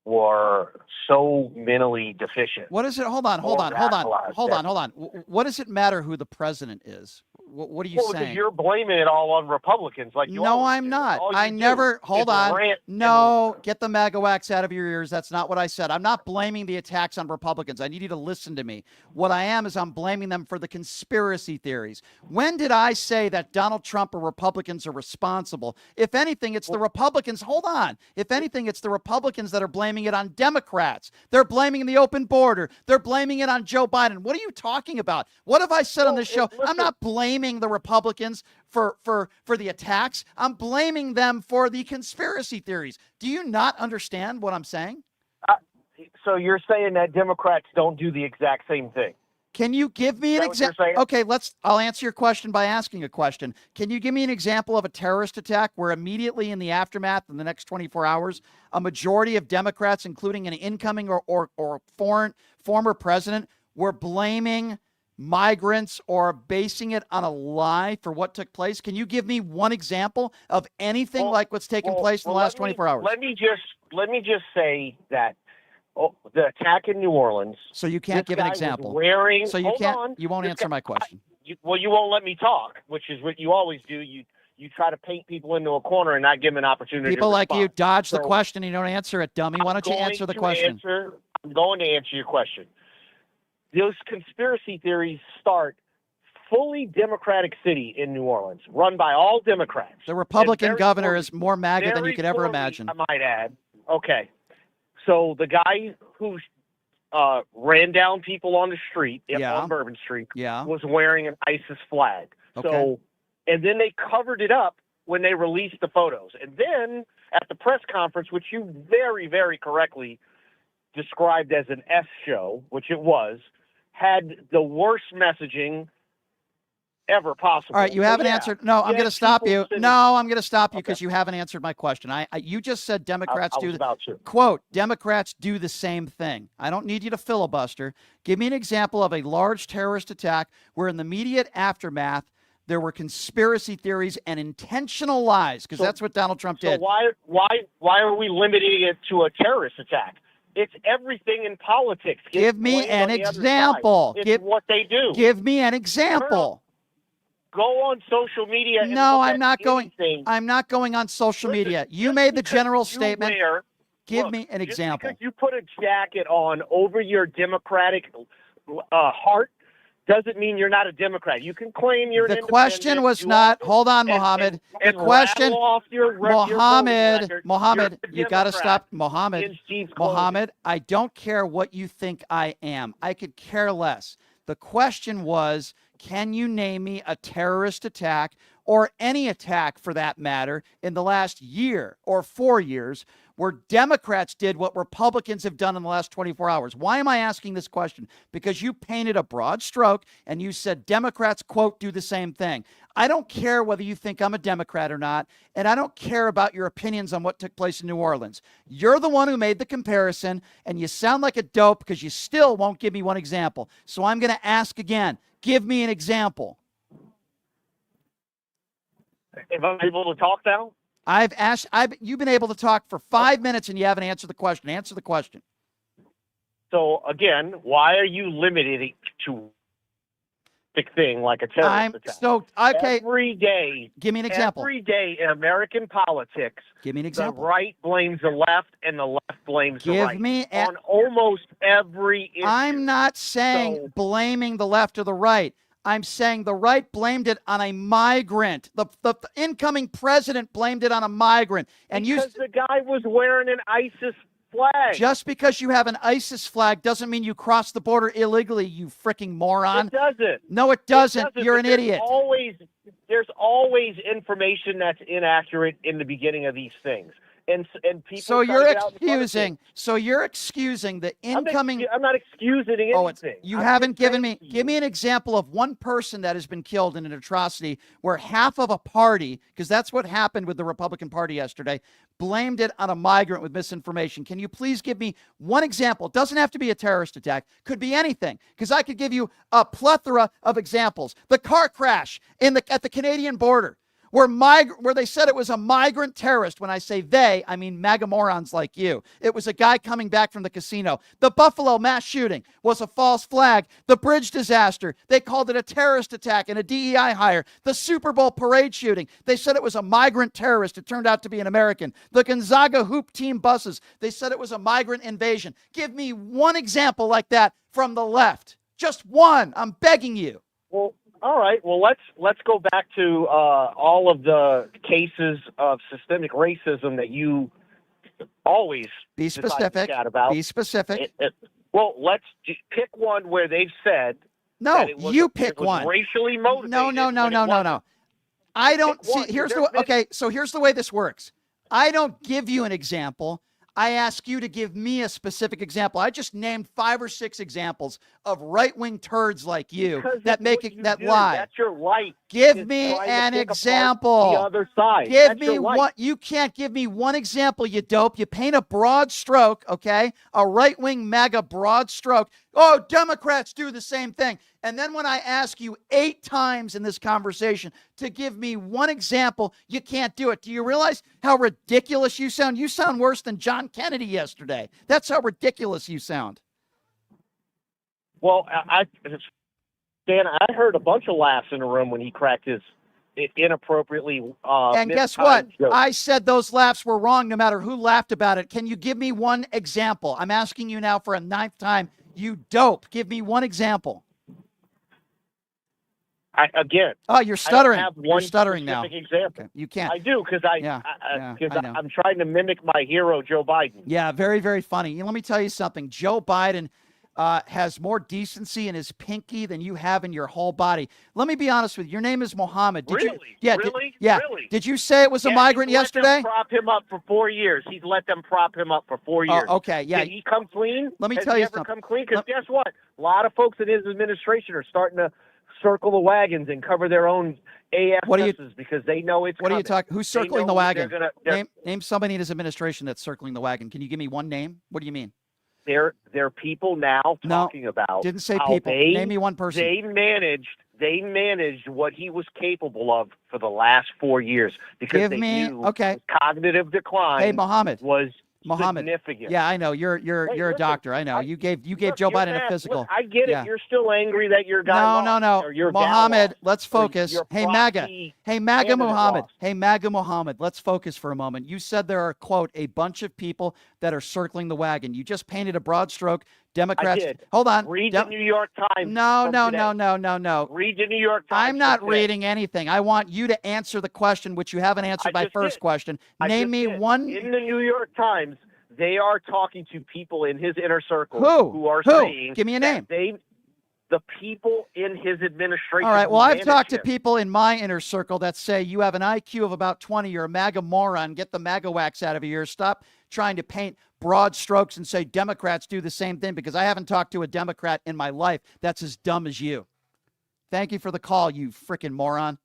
were so mentally deficient. What is it? Hold on. What does it matter who the president is? What are you Well, because saying? you're blaming it all on Republicans, like you No, always I'm do. not. All you I do never. Hold is on. rant No, get the MAGA wax out of your ears. That's not what I said. I'm not blaming the attacks on Republicans. I need you to listen to me. What I am is I'm blaming them for the conspiracy theories. When did I say that Donald Trump or Republicans are responsible? If anything, it's the Republicans. Hold on. If anything, it's the Republicans that are blaming it on Democrats. They're blaming the open border. They're blaming it on Joe Biden. What are you talking about? What have I said on this show? I'm not blaming the Republicans for the attacks. I'm blaming them for the conspiracy theories. Do you not understand what I'm saying? So you're saying that Democrats don't do the exact same thing? Can you give me an example? Okay, I'll answer your question by asking a question. Can you give me an example of a terrorist attack where immediately in the aftermath in the next 24 hours, a majority of Democrats, including an incoming or former president, were blaming migrants or basing it on a lie for what took place? Can you give me one example of anything like what's taken place in the last 24 hours? Let me just say that the attack in New Orleans. So you can't give an example. So you can't. You won't answer my question. You won't let me talk, which is what you always do. You try to paint people into a corner and not give them an opportunity. People to like you respond. dodge the question and you don't answer it, dummy. Why don't you answer the question? I'm going to answer your question. Those conspiracy theories start fully Democratic city in New Orleans, run by all Democrats. The Republican governor is more MAGA than you could ever imagine. I might add. Okay. So the guy who ran down people on the street on Bourbon Street was wearing an ISIS flag. Okay. So, and then they covered it up when they released the photos. And then at the press conference, which you very, very correctly described as an S show, which it was, had the worst messaging ever possible. All right, you haven't answered. No, I'm going to stop you. No, I'm going to stop you because you haven't answered my question. You just said Democrats quote, Democrats do the same thing. I don't need you to filibuster. Give me an example of a large terrorist attack where in the immediate aftermath there were conspiracy theories and intentional lies, because that's what Donald Trump did. So why are we limiting it to a terrorist attack? It's everything in politics. Give me an example. It's what they do. Give me an example. Go on social media. And no, look I'm at not going. anything. I'm not going on social media. You made the general statement. Give me an example. Because you put a jacket on over your Democratic heart doesn't mean you're not a Democrat. You can claim you're an The question was not. Hold on, Mohammed. The question, Mohammed, you got to stop, Mohammed. Mohammed, I don't care what you think I am. I could care less. The question was, can you name me a terrorist attack or any attack for that matter in the last year or 4 years where Democrats did what Republicans have done in the last 24 hours? Why am I asking this question? Because you painted a broad stroke and you said Democrats, quote, do the same thing. I don't care whether you think I'm a Democrat or not, and I don't care about your opinions on what took place in New Orleans. You're the one who made the comparison, and you sound like a dope because you still won't give me one example. So I'm going to ask again. Give me an example. If I'm able to talk now? You've been able to talk for 5 minutes and you haven't answered the question. Answer the question. So again, why are you limited to a thing like a terrorist attack? Okay. Every day. Give me an example. Every day in American politics, give me an example. The right blames the left and the left blames the right. Give me on almost every issue. I'm not saying blaming the left or the right. I'm saying the right blamed it on a migrant. The incoming president blamed it on a migrant. And because the guy was wearing an ISIS flag. Just because you have an ISIS flag doesn't mean you cross the border illegally, you freaking moron. It doesn't. No, it doesn't. You're an idiot. There's always information that's inaccurate in the beginning of these things. And people. So you're excusing. So you're excusing the incoming. I'm not excusing anything. You haven't given me. Give me an example of one person that has been killed in an atrocity where half of a party, because that's what happened with the Republican Party yesterday, blamed it on a migrant with misinformation. Can you please give me one example? It doesn't have to be a terrorist attack. Could be anything, because I could give you a plethora of examples. The car crash at the Canadian border, where they said it was a migrant terrorist. When I say they, I mean MAGA morons like you. It was a guy coming back from the casino. The Buffalo mass shooting was a false flag. The bridge disaster, they called it a terrorist attack and a DEI hire. The Super Bowl parade shooting, they said it was a migrant terrorist. It turned out to be an American. The Gonzaga hoop team buses, they said it was a migrant invasion. Give me one example like that from the left. Just one. I'm begging you. Well, all right. Well, let's go back to all of the cases of systemic racism that you always be specific. Chat about. Be specific. Well, let's pick one where they've said. No, you pick one. Racially motivated. No. I don't see. Here's the way this works. I don't give you an example. I ask you to give me a specific example. I just named 5 or 6 examples of right-wing turds like you that make it that lie. That's your light. Give me an example. The other side. Give me one. You can't give me one example, you dope. You paint a broad stroke, okay? A right-wing MAGA broad stroke. Oh, Democrats do the same thing. And then when I ask you 8 times in this conversation to give me one example, you can't do it. Do you realize how ridiculous you sound? You sound worse than John Kennedy yesterday. That's how ridiculous you sound. Well, Dan, I heard a bunch of laughs in the room when he cracked his inappropriately. And guess what? Joke. I said those laughs were wrong no matter who laughed about it. Can you give me one example? I'm asking you now for a 9th time. You dope. Give me one example. Oh, you're stuttering. You're stuttering now. Example. Okay. You can't. I do because I'm trying to mimic my hero, Joe Biden. Yeah, very, very funny. Let me tell you something. Joe Biden has more decency in his pinky than you have in your whole body. Let me be honest with you. Your name is Mohammed. Did really? You, yeah. Really? Yeah. Really? Did you say it was a migrant yesterday? He's let them prop him up for 4 years. He's let them prop him up for 4 years. Oh, okay. Yeah. Did he come clean? Let me Has tell he you ever something. Come clean? Because guess what? A lot of folks in his administration are starting to circle the wagons and cover their own AFSs because they know it's What coming. are you talking? Who's circling the wagon? They're Name somebody in his administration that's circling the wagon. Can you give me one name? What do you mean? They're people now talking about. Didn't say how people. Name me one person. They managed what he was capable of for the last 4 years because knew cognitive decline. Hey, Mohammed. Was Mohammed. significant. Yeah, I know. You're a doctor. I know. You gave Joe Biden a physical. Look, I get it. You're still angry that your guy lost. No. Or your Mohammed, gal lost, let's focus. Hey, MAGA. Hey, MAGA candidate Mohammed. lost. Hey, MAGA Mohammed. Let's focus for a moment. You said there are, quote, a bunch of people that are circling the wagon. You just painted a broad stroke. Democrats. I did. Hold on. Read the New York Times. No. Read the New York Times. I'm not reading anything. I want you to answer the question, which you haven't answered my first question. Name me one. In the New York Times, they are talking to people in his inner circle who are Who? saying, Give me a name. The people in his administration. All right. Well, who I've talked to manage him. people in my inner circle that say you have an IQ of about 20. You're a MAGA moron. Get the MAGA wax out of your ears. Stop trying to paint broad strokes and say Democrats do the same thing, because I haven't talked to a Democrat in my life that's as dumb as you. Thank you for the call, you freaking moron.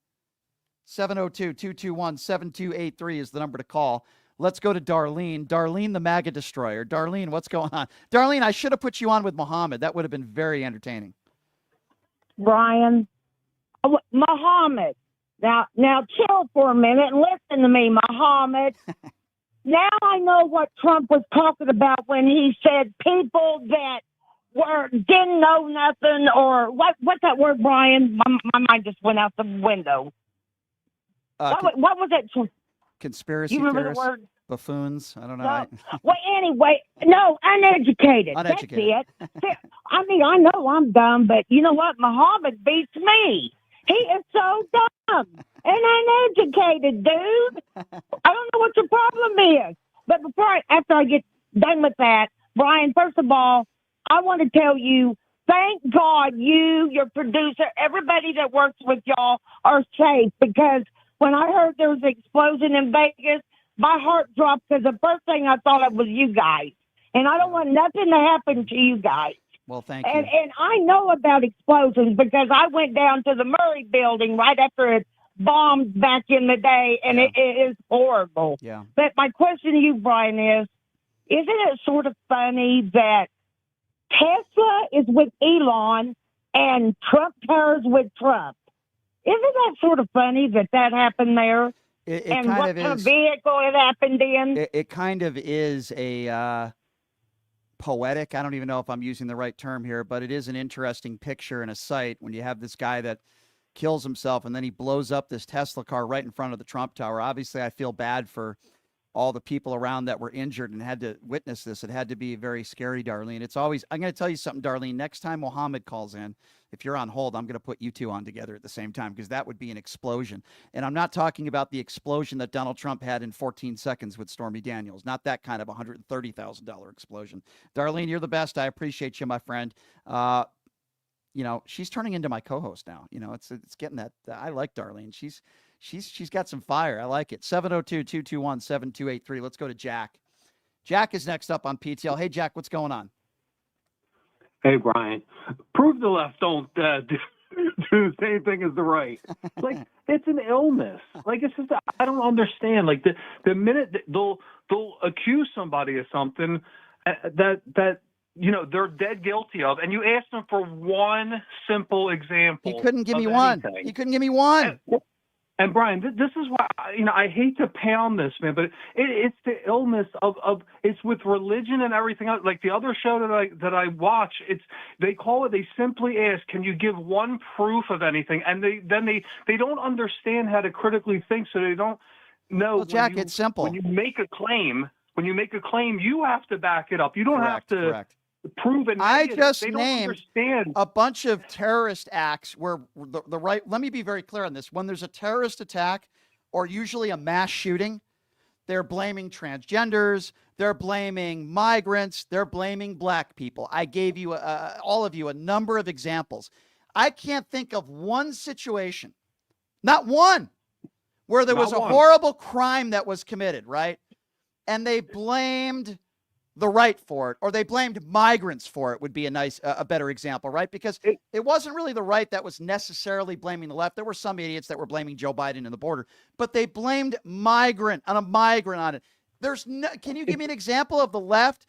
702-221-7283 is the number to call. Let's go to Darlene. Darlene, the MAGA destroyer. Darlene, what's going on? Darlene, I should have put you on with Mohammed. That would have been very entertaining. Brian, Mohammed. Now chill for a minute and listen to me, Mohammed. Now I know what Trump was talking about when he said people that didn't know nothing, or what's that word, Brian? My mind just went out the window. What was that? Conspiracy you remember theorists, the word? Buffoons. I don't know. No. Well, anyway, no, uneducated. Uneducated. That's it. I mean, I know I'm dumb, but you know what? Muhammad beats me. He is so dumb and uneducated, dude. I don't know what your problem is. But after I get done with that, Brian, first of all, I want to tell you, thank God your producer, everybody that works with y'all are safe, because when I heard there was an explosion in Vegas, my heart dropped, because the first thing I thought of was you guys. And I don't want nothing to happen to you guys. Well, thank you. And I know about explosions because I went down to the Murray building right after it bombed back in the day, and it is horrible. Yeah. But my question to you, Brian, isn't it sort of funny that Tesla is with Elon and Trump Towers with Trump? Isn't that sort of funny that happened there? It And kind what of kind of is. vehicle it happened in? It kind of is a poetic. I don't even know if I'm using the right term here, but it is an interesting picture and a sight when you have this guy that kills himself and then he blows up this Tesla car right in front of the Trump Tower. Obviously, I feel bad for all the people around that were injured and had to witness this. It had to be very scary, Darlene. It's always, I'm going to tell you something, Darlene. Next time Mohammed calls in, if you're on hold, I'm going to put you two on together at the same time because that would be an explosion. And I'm not talking about the explosion that Donald Trump had in 14 seconds with Stormy Daniels, not that kind of $130,000 explosion. Darlene, you're the best. I appreciate you, my friend. She's turning into my co-host now. It's getting that. I like Darlene. She's got some fire. I like it. 702-221-7283. Let's go to Jack. Jack is next up on PTL. Hey, Jack, what's going on? Hey, Brian. Prove the left don't do the same thing as the right. Like, it's an illness. Like, it's just, I don't understand. Like, the minute they'll accuse somebody of something that they're dead guilty of, and you ask them for one simple example. He couldn't give me anything. one. He couldn't give me one. And Brian, this is why I hate to pound this, man, but it's the illness of it's with religion and everything else. Like the other show that I watch, they simply ask, can you give one proof of anything? And they don't understand how to critically think, so they don't know. Well, Jack, it's simple. When you make a claim, you have to back it up. You don't have to. Correct. Prove it. I just they named a bunch of terrorist acts where the right, let me be very clear on this. When there's a terrorist attack or usually a mass shooting, they're blaming transgenders, they're blaming migrants, they're blaming black people. I gave you, all of you, a number of examples. I can't think of one situation, not one, where there was a horrible crime that was committed, right? And they blamed the right for it, or they blamed migrants for it would be a better example, right? Because it wasn't really the right that was necessarily blaming the left. There were some idiots that were blaming Joe Biden and the border, but they blamed a migrant on it. Can you give me an example of the left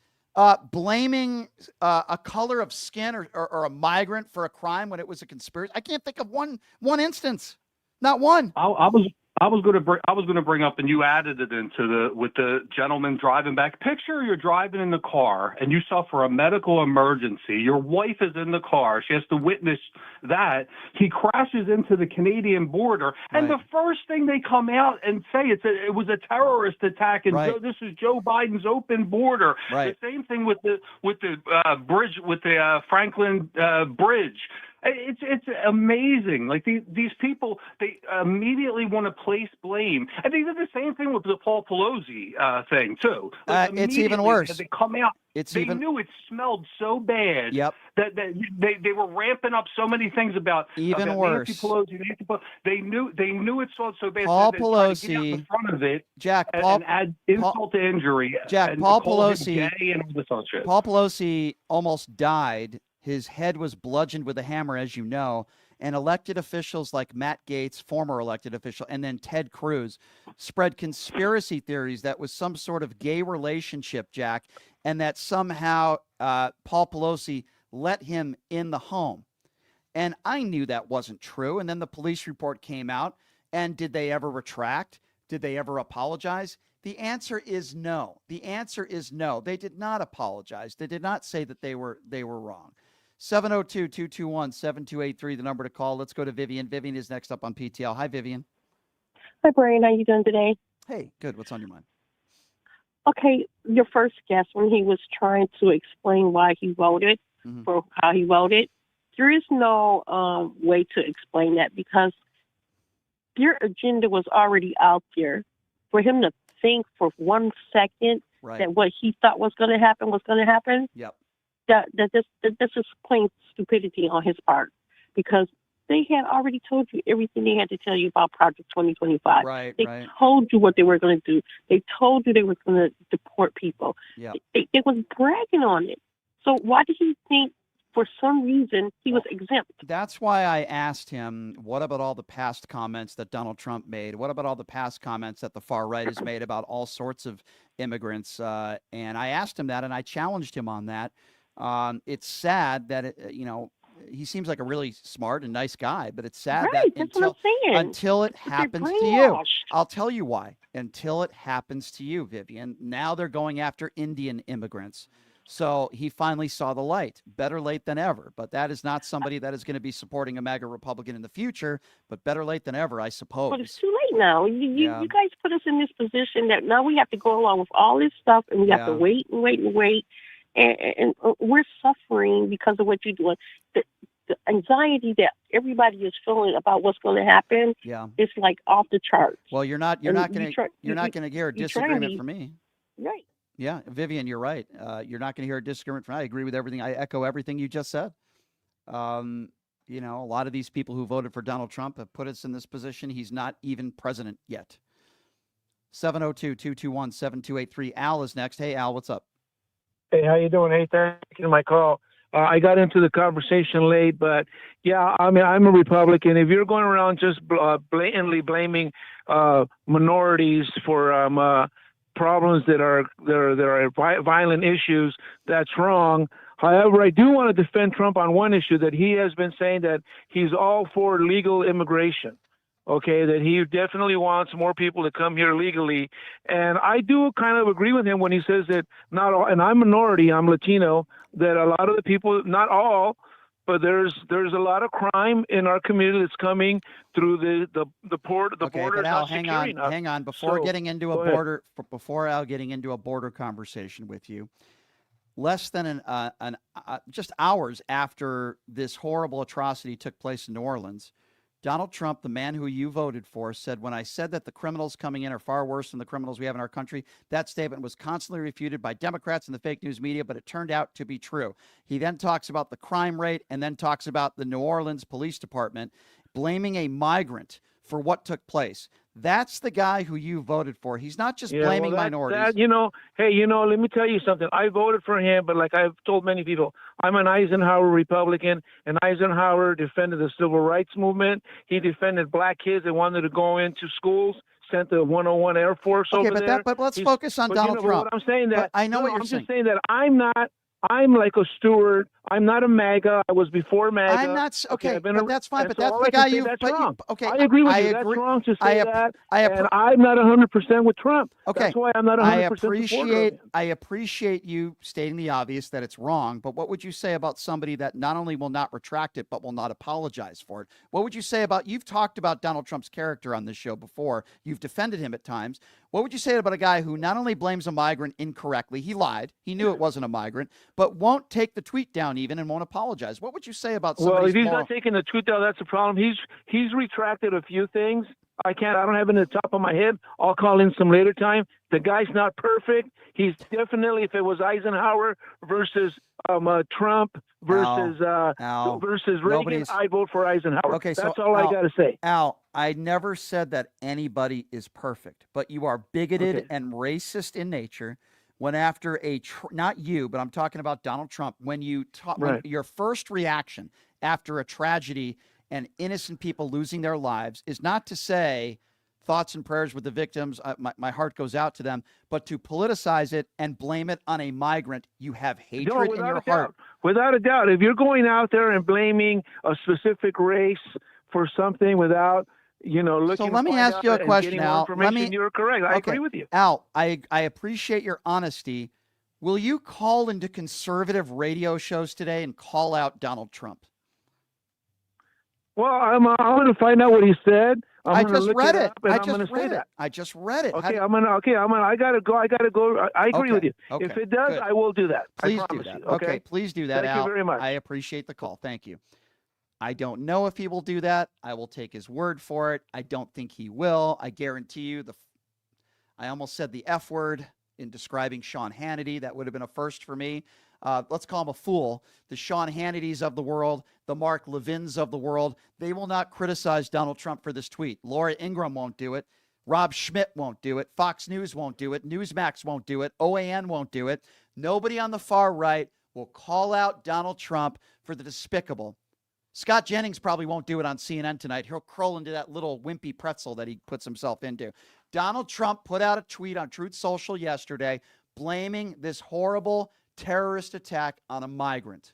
blaming a color of skin or a migrant for a crime when it was a conspiracy? I can't think of one instance, not one. I was going to bring up, and you added it with the gentleman driving back. Picture you're driving in the car and you suffer a medical emergency. Your wife is in the car. She has to witness that. He crashes into the Canadian border, and the first thing they come out and say it was a terrorist attack, and this is Joe Biden's open border. Right. The same thing with the bridge, with the Franklin Bridge. It's amazing. Like these people, they immediately want to place blame, and they did the same thing with the Paul Pelosi thing too. Like it's even worse. They come out. They knew it smelled so bad. Yep. That they were ramping up so many things about worse. Nancy Pelosi. They knew it smelled so bad. Paul so they tried to get out Pelosi, in front of it, Jack, and add insult to injury. Jack, and Paul call him Pelosi, gay and all this other shit. Paul Pelosi almost died. His head was bludgeoned with a hammer, as you know, and elected officials like Matt Gaetz, former elected official, and then Ted Cruz spread conspiracy theories that was some sort of gay relationship, Jack, and that somehow Paul Pelosi let him in the home. And I knew that wasn't true. And then the police report came out. And did they ever retract? Did they ever apologize? The answer is no. The answer is no. They did not apologize. They did not say that they were wrong. 702-221-7283, the number to call. Let's go to Vivian. Vivian is next up on PTL. Hi, Vivian. Hi, Brian. How you doing today? Hey, good. What's on your mind? Okay, your first guest, when he was trying to explain why he voted, for how he voted, there is no way to explain that because your agenda was already out there. For him to think for 1 second that what he thought was going to happen, Yep. This is plain stupidity on his part because they had already told you everything they had to tell you about Project 2025. They told you what they were going to do. They told you they were going to deport people. Yep. They was bragging on it. So why did he think for some reason he was exempt? That's why I asked him, what about all the past comments that Donald Trump made? What about all the past comments that the far right has made about all sorts of immigrants? And I asked him that, and I challenged him on that. It's sad that, he seems like a really smart and nice guy, but it's sad Right, that that's what I'm saying. until it But they're happens to you. brainwashed. I'll tell you why. Until it happens to you, Vivian. Now they're going after Indian immigrants. So he finally saw the light. Better late than ever. But that is not somebody that is going to be supporting a MAGA Republican in the future. But better late than ever, I suppose. But it's too late now. Yeah. You guys put us in this position that now we have to go along with all this stuff, and we have to Yeah. wait and wait and wait, and we're suffering because of what you're doing. The anxiety that everybody is feeling about what's going to happen Yeah. is like off the charts. Well, you're not And going you to try- you're not you- going to hear a you try and disagreement be- from me. Right. Yeah, Vivian, you're right. You're not going to hear a disagreement from me. I agree with everything. I echo everything you just said. You know, a lot of these people who voted for Donald Trump have put us in this position. He's not even president yet. 702-221-7283. Al is next. Hey, Al, what's up? Hey, how you doing? Hey, thank you for my call. I got into the conversation late, but yeah, I mean, I'm a Republican. If you're going around just blatantly blaming minorities for problems that are violent issues, that's wrong. However, I do want to defend Trump on one issue, that he has been saying that he's all for legal immigration. Okay, that he definitely wants more people to come here legally. And I do kind of agree with him when he says that not all, and I'm minority, I'm Latino, that a lot of the people, not all, but there's a lot of crime in our community that's coming through the port, the Okay, border. but Al, not secure enough. hang on. Before So, getting into a go ahead. border, before Al getting into a border conversation with you, less than just hours after this horrible atrocity took place in New Orleans, Donald Trump, the man who you voted for, said, when I said that the criminals coming in are far worse than the criminals we have in our country, that statement was constantly refuted by Democrats and the fake news media, but it turned out to be true. He then talks about the crime rate and then talks about the New Orleans Police Department blaming a migrant for what took place. That's the guy who you voted for. He's not just blaming minorities. Let me tell you something. I voted for him, but like I've told many people, I'm an Eisenhower Republican, and Eisenhower defended the civil rights movement. He defended black kids that wanted to go into schools, sent the 101 Air Force Okay, over but there. let's focus on Donald but Trump. What I'm saying that But I know what you're I'm saying. just saying that I'm like a steward. I'm not a MAGA. I was before MAGA. I'm not okay, I've been but that's fine. and But so that's all the I can guy say, you. That's But wrong. okay, I agree with I you. agree. That's wrong to say that. and I'm not 100% with Trump. Okay, That's why I'm not 100% supporter of him. I appreciate you stating the obvious that it's wrong. But what would you say about somebody that not only will not retract it but will not apologize for it? What would you say about? You've talked about Donald Trump's character on this show before. You've defended him at times. What would you say about a guy who not only blames a migrant incorrectly, he lied, he knew it wasn't a migrant, but won't take the tweet down even and won't apologize? What would you say about Well, somebody's if he's moral? not taking the truth down, that's the problem. He's retracted a few things. I don't have it in the top of my head. I'll call in some later time. The guy's not perfect. He's definitely, if it was Eisenhower versus Trump versus Reagan, Nobody's- I'd vote for Eisenhower. Okay, so that's all I Al- got to say. Al, I never said that anybody is perfect, but you are bigoted Okay. and racist in nature. When after not you, but I'm talking about Donald Trump, when Right. your first reaction after a tragedy and innocent people losing their lives is not to say thoughts and prayers with the victims, my heart goes out to them, but to politicize it and blame it on a migrant. You have hatred in your heart. Without a doubt. If you're going out there and blaming a specific race for something without, looking So to let me find ask out you a and question, getting more Al. information, you're correct. I Okay, agree with you. Al, I appreciate your honesty. Will you call into conservative radio shows today and call out Donald Trump? Well, I'm going to find out what he said. I gonna just look read it it. up, and I I'm gonna just say read it. that. I just read it. Okay, I gotta go. I agree with you. Okay, If it does, good. I will do that. Please I do promise that. you. Okay, please do that, Thank Al. you very much. I appreciate the call. Thank you. I don't know if he will do that. I will take his word for it. I don't think he will. I guarantee you I almost said the F word in describing Sean Hannity. That would have been a first for me. Let's call him a fool. The Sean Hannitys of the world, the Mark Levins of the world, they will not criticize Donald Trump for this tweet. Laura Ingraham won't do it. Rob Schmidt won't do it. Fox News won't do it. Newsmax won't do it. OAN won't do it. Nobody on the far right will call out Donald Trump for the despicable. Scott Jennings probably won't do it on CNN tonight. He'll crawl into that little wimpy pretzel that he puts himself into. Donald Trump put out a tweet on Truth Social yesterday blaming this horrible terrorist attack on a migrant.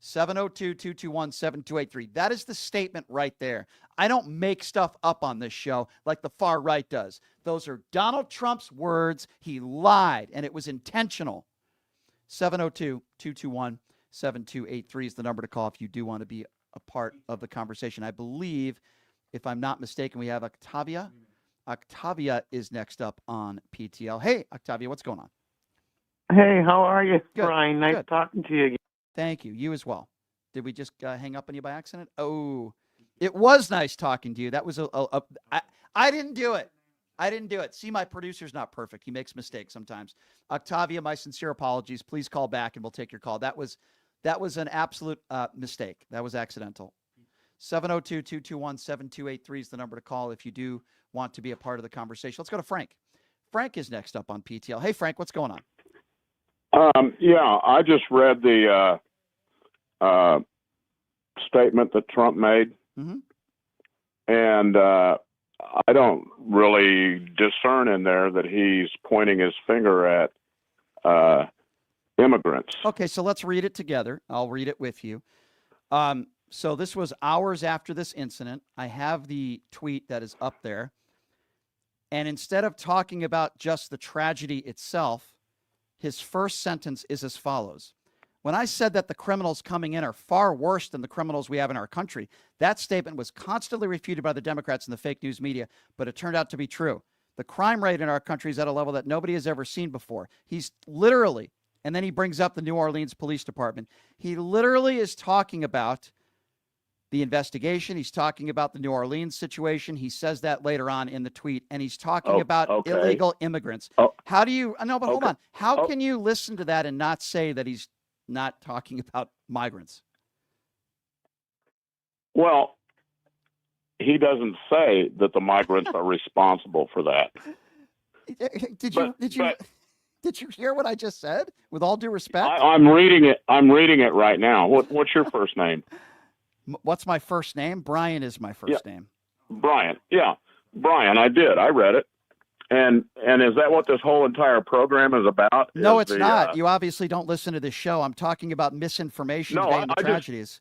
702-221-7283. That is the statement right there. I don't make stuff up on this show like the far right does. Those are Donald Trump's words. He lied, and it was intentional. 702-221-7283 is the number to call if you do want to be a part of the conversation. I believe, if I'm not mistaken, we have Octavia. Octavia is next up on PTL. Hey, Octavia, what's going on? Hey, how are you, Good. Brian? Nice Good. talking to you again. Thank you. You as well. Did we just hang up on you by accident? Oh, it was nice talking to you. That was I didn't do it. I didn't do it. See, my producer's not perfect. He makes mistakes sometimes. Octavia, my sincere apologies. Please call back and we'll take your call. That was an absolute mistake. That was accidental. 702-221-7283 is the number to call if you do want to be a part of the conversation. Let's go to Frank. Frank is next up on PTL. Hey, Frank, what's going on? Yeah, I just read the statement that Trump made, and I don't really discern in there that he's pointing his finger at immigrants. Okay, so let's read it together. I'll read it with you. So this was hours after this incident. I have the tweet that is up there. And instead of talking about just the tragedy itself, his first sentence is as follows. When I said that the criminals coming in are far worse than the criminals we have in our country, that statement was constantly refuted by the Democrats and the fake news media, but it turned out to be true. The crime rate in our country is at a level that nobody has ever seen before. He's literally, and then he brings up the New Orleans Police Department. He literally is talking about the investigation. He's talking about the New Orleans situation. He says that later on in the tweet, and he's talking about illegal immigrants. How do you, no, but hold on. How can you listen to that and not say that he's not talking about migrants? Well, he doesn't say that the migrants are responsible for that. Did you hear what I just said? With all due respect, I'm reading it. I'm reading it right now. What's your first name? What's my first name? Brian is my first name. Brian. Yeah, Brian. I did. I read it. And is that what this whole entire program is about? No, it's not. You obviously don't listen to this show. I'm talking about misinformation today and the tragedies.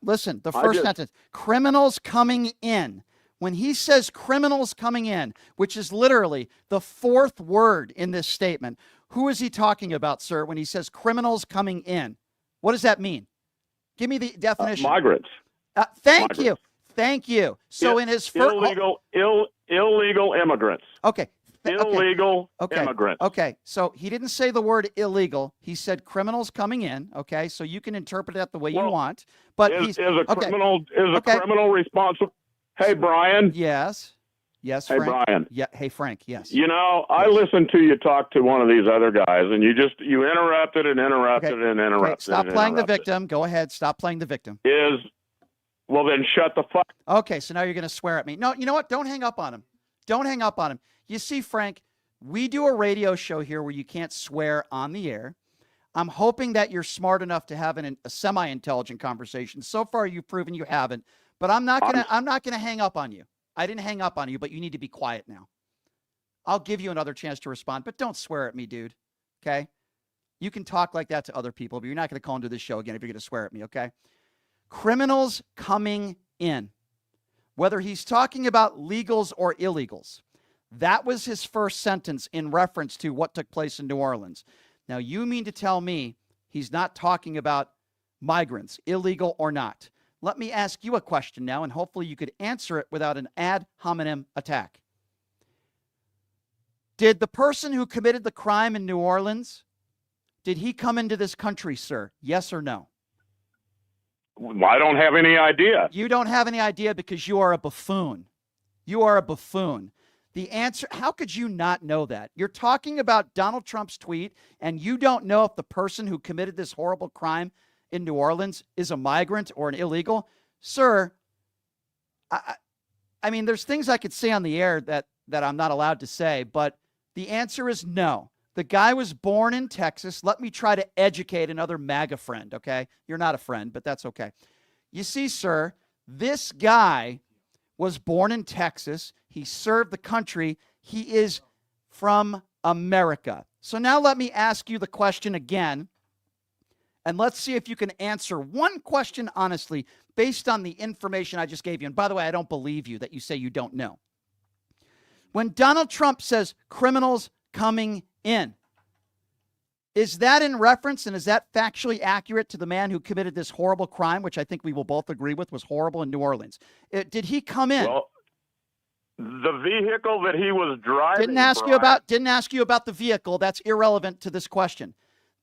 Listen, the first sentence, criminals coming in. When he says criminals coming in, which is literally the fourth word in this statement, who is he talking about, sir, when he says criminals coming in? What does that mean? Give me the definition. Migrants. Thank you. Thank you. So in his first... Illegal immigrants. Okay. Illegal immigrants. Okay, so he didn't say the word illegal. He said criminals coming in. Okay, so you can interpret that the way you want. But is a criminal responsible? Hey, Brian. Yes. Yes, Hey, Frank. Brian. Yeah. Hey, Frank. Yes. You know, I listened to you talk to one of these other guys, and you interrupted and interrupted and interrupted. Okay, stop playing the victim. Go ahead. Stop playing the victim. Well, then shut the fuck. Okay, so now you're going to swear at me. No, you know what? Don't hang up on him. Don't hang up on him. You see, Frank, we do a radio show here where you can't swear on the air. I'm hoping that you're smart enough to have a semi-intelligent conversation. So far, you've proven you haven't. But I'm not gonna hang up on you. I didn't hang up on you, but you need to be quiet now. I'll give you another chance to respond, but don't swear at me, dude. Okay? You can talk like that to other people, but you're not going to call into this show again if you're going to swear at me, okay? Criminals coming in. Whether he's talking about legals or illegals. That was his first sentence in reference to what took place in New Orleans. Now, you mean to tell me he's not talking about migrants, illegal or not? Let me ask you a question now, and hopefully you could answer it without an ad hominem attack. Did the person who committed the crime in New Orleans, did he come into this country, sir? Yes or no? I don't have any idea. You don't have any idea because you are a buffoon. You are a buffoon. The answer, how could you not know that? You're talking about Donald Trump's tweet, and you don't know if the person who committed this horrible crime in New Orleans is a migrant or an illegal? Sir, I mean, there's things I could say on the air that I'm not allowed to say, but the answer is no. The guy was born in Texas. Let me try to educate another MAGA friend, okay? You're not a friend, but that's okay. You see, sir, this guy was born in Texas. He served the country. He is from America. So now let me ask you the question again, And let's see if you can answer one question honestly based on the information I just gave you. And by the way, I don't believe you that you say you don't know. When Donald Trump says criminals coming in, is that in reference and is that factually accurate to the man who committed this horrible crime, which I think we will both agree with was horrible in New Orleans? Did he come in? Well, the vehicle that he was driving. Didn't ask you about the vehicle. That's irrelevant to this question.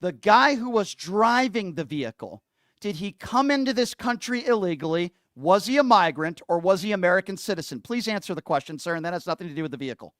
The guy who was driving the vehicle, did he come into this country illegally? Was he a migrant or was he an American citizen? Please answer the question, sir, and that has nothing to do with the vehicle.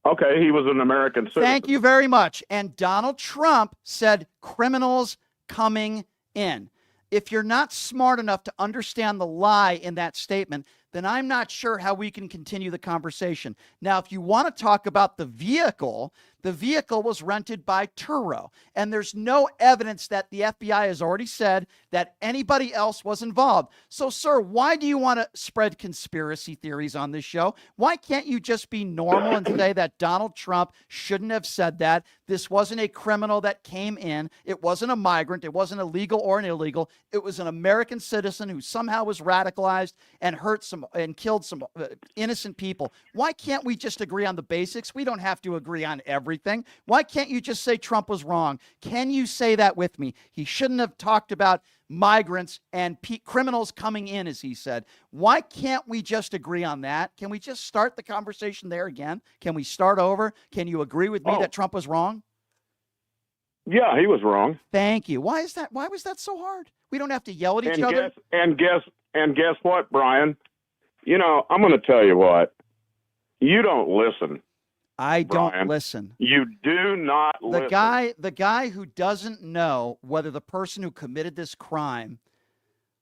Okay, he was an American citizen. Thank you very much. And Donald Trump said criminals coming in. If you're not smart enough to understand the lie in that statement, then I'm not sure how we can continue the conversation. Now, if you want to talk about the vehicle was rented by Turo, and there's no evidence that the FBI has already said that anybody else was involved. So, sir, why do you want to spread conspiracy theories on this show? Why can't you just be normal and say that Donald Trump shouldn't have said that? This wasn't a criminal that came in. It wasn't a migrant. It wasn't illegal or an illegal. It was an American citizen who somehow was radicalized and hurt some and killed some innocent people. Why can't we just agree on the basics? We don't have to agree on everything. Why can't you just say Trump was wrong? Can you say that with me? He shouldn't have talked about migrants and criminals coming in, as he said. Why can't we just agree on that? Can we just start the conversation there again? Can we start over? Can you agree with me that Trump was wrong? Yeah, he was wrong. Thank you. Why is that? Why was that so hard? We don't have to yell at each other. Guess what, Brian? You know, I'm going to tell you what. You don't listen. I don't listen. You do not listen. The guy who doesn't know whether the person who committed this crime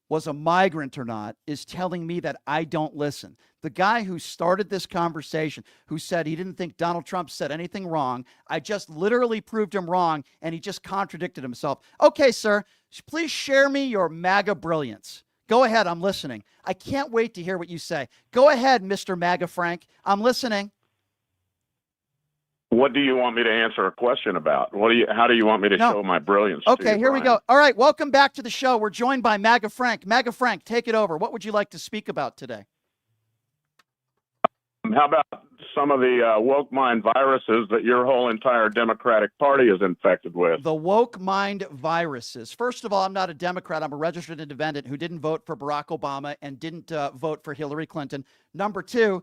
was a migrant or not is telling me that I don't listen. The guy who started this conversation, who said he didn't think Donald Trump said anything wrong, I just literally proved him wrong, and he just contradicted himself. Okay, sir, please share me your MAGA brilliance. Go ahead, I'm listening. I can't wait to hear what you say. Go ahead, Mr. MAGA Frank. I'm listening. What do you want me to answer a question about? How do you want me to show my brilliance? Okay, here we go. All right, welcome back to the show. We're joined by MAGA Frank. MAGA Frank, take it over. What would you like to speak about today? How about some of the woke mind viruses that your whole entire Democratic Party is infected with? The woke mind viruses. First of all, I'm not a Democrat. I'm a registered independent who didn't vote for Barack Obama and didn't vote for Hillary Clinton. Number two,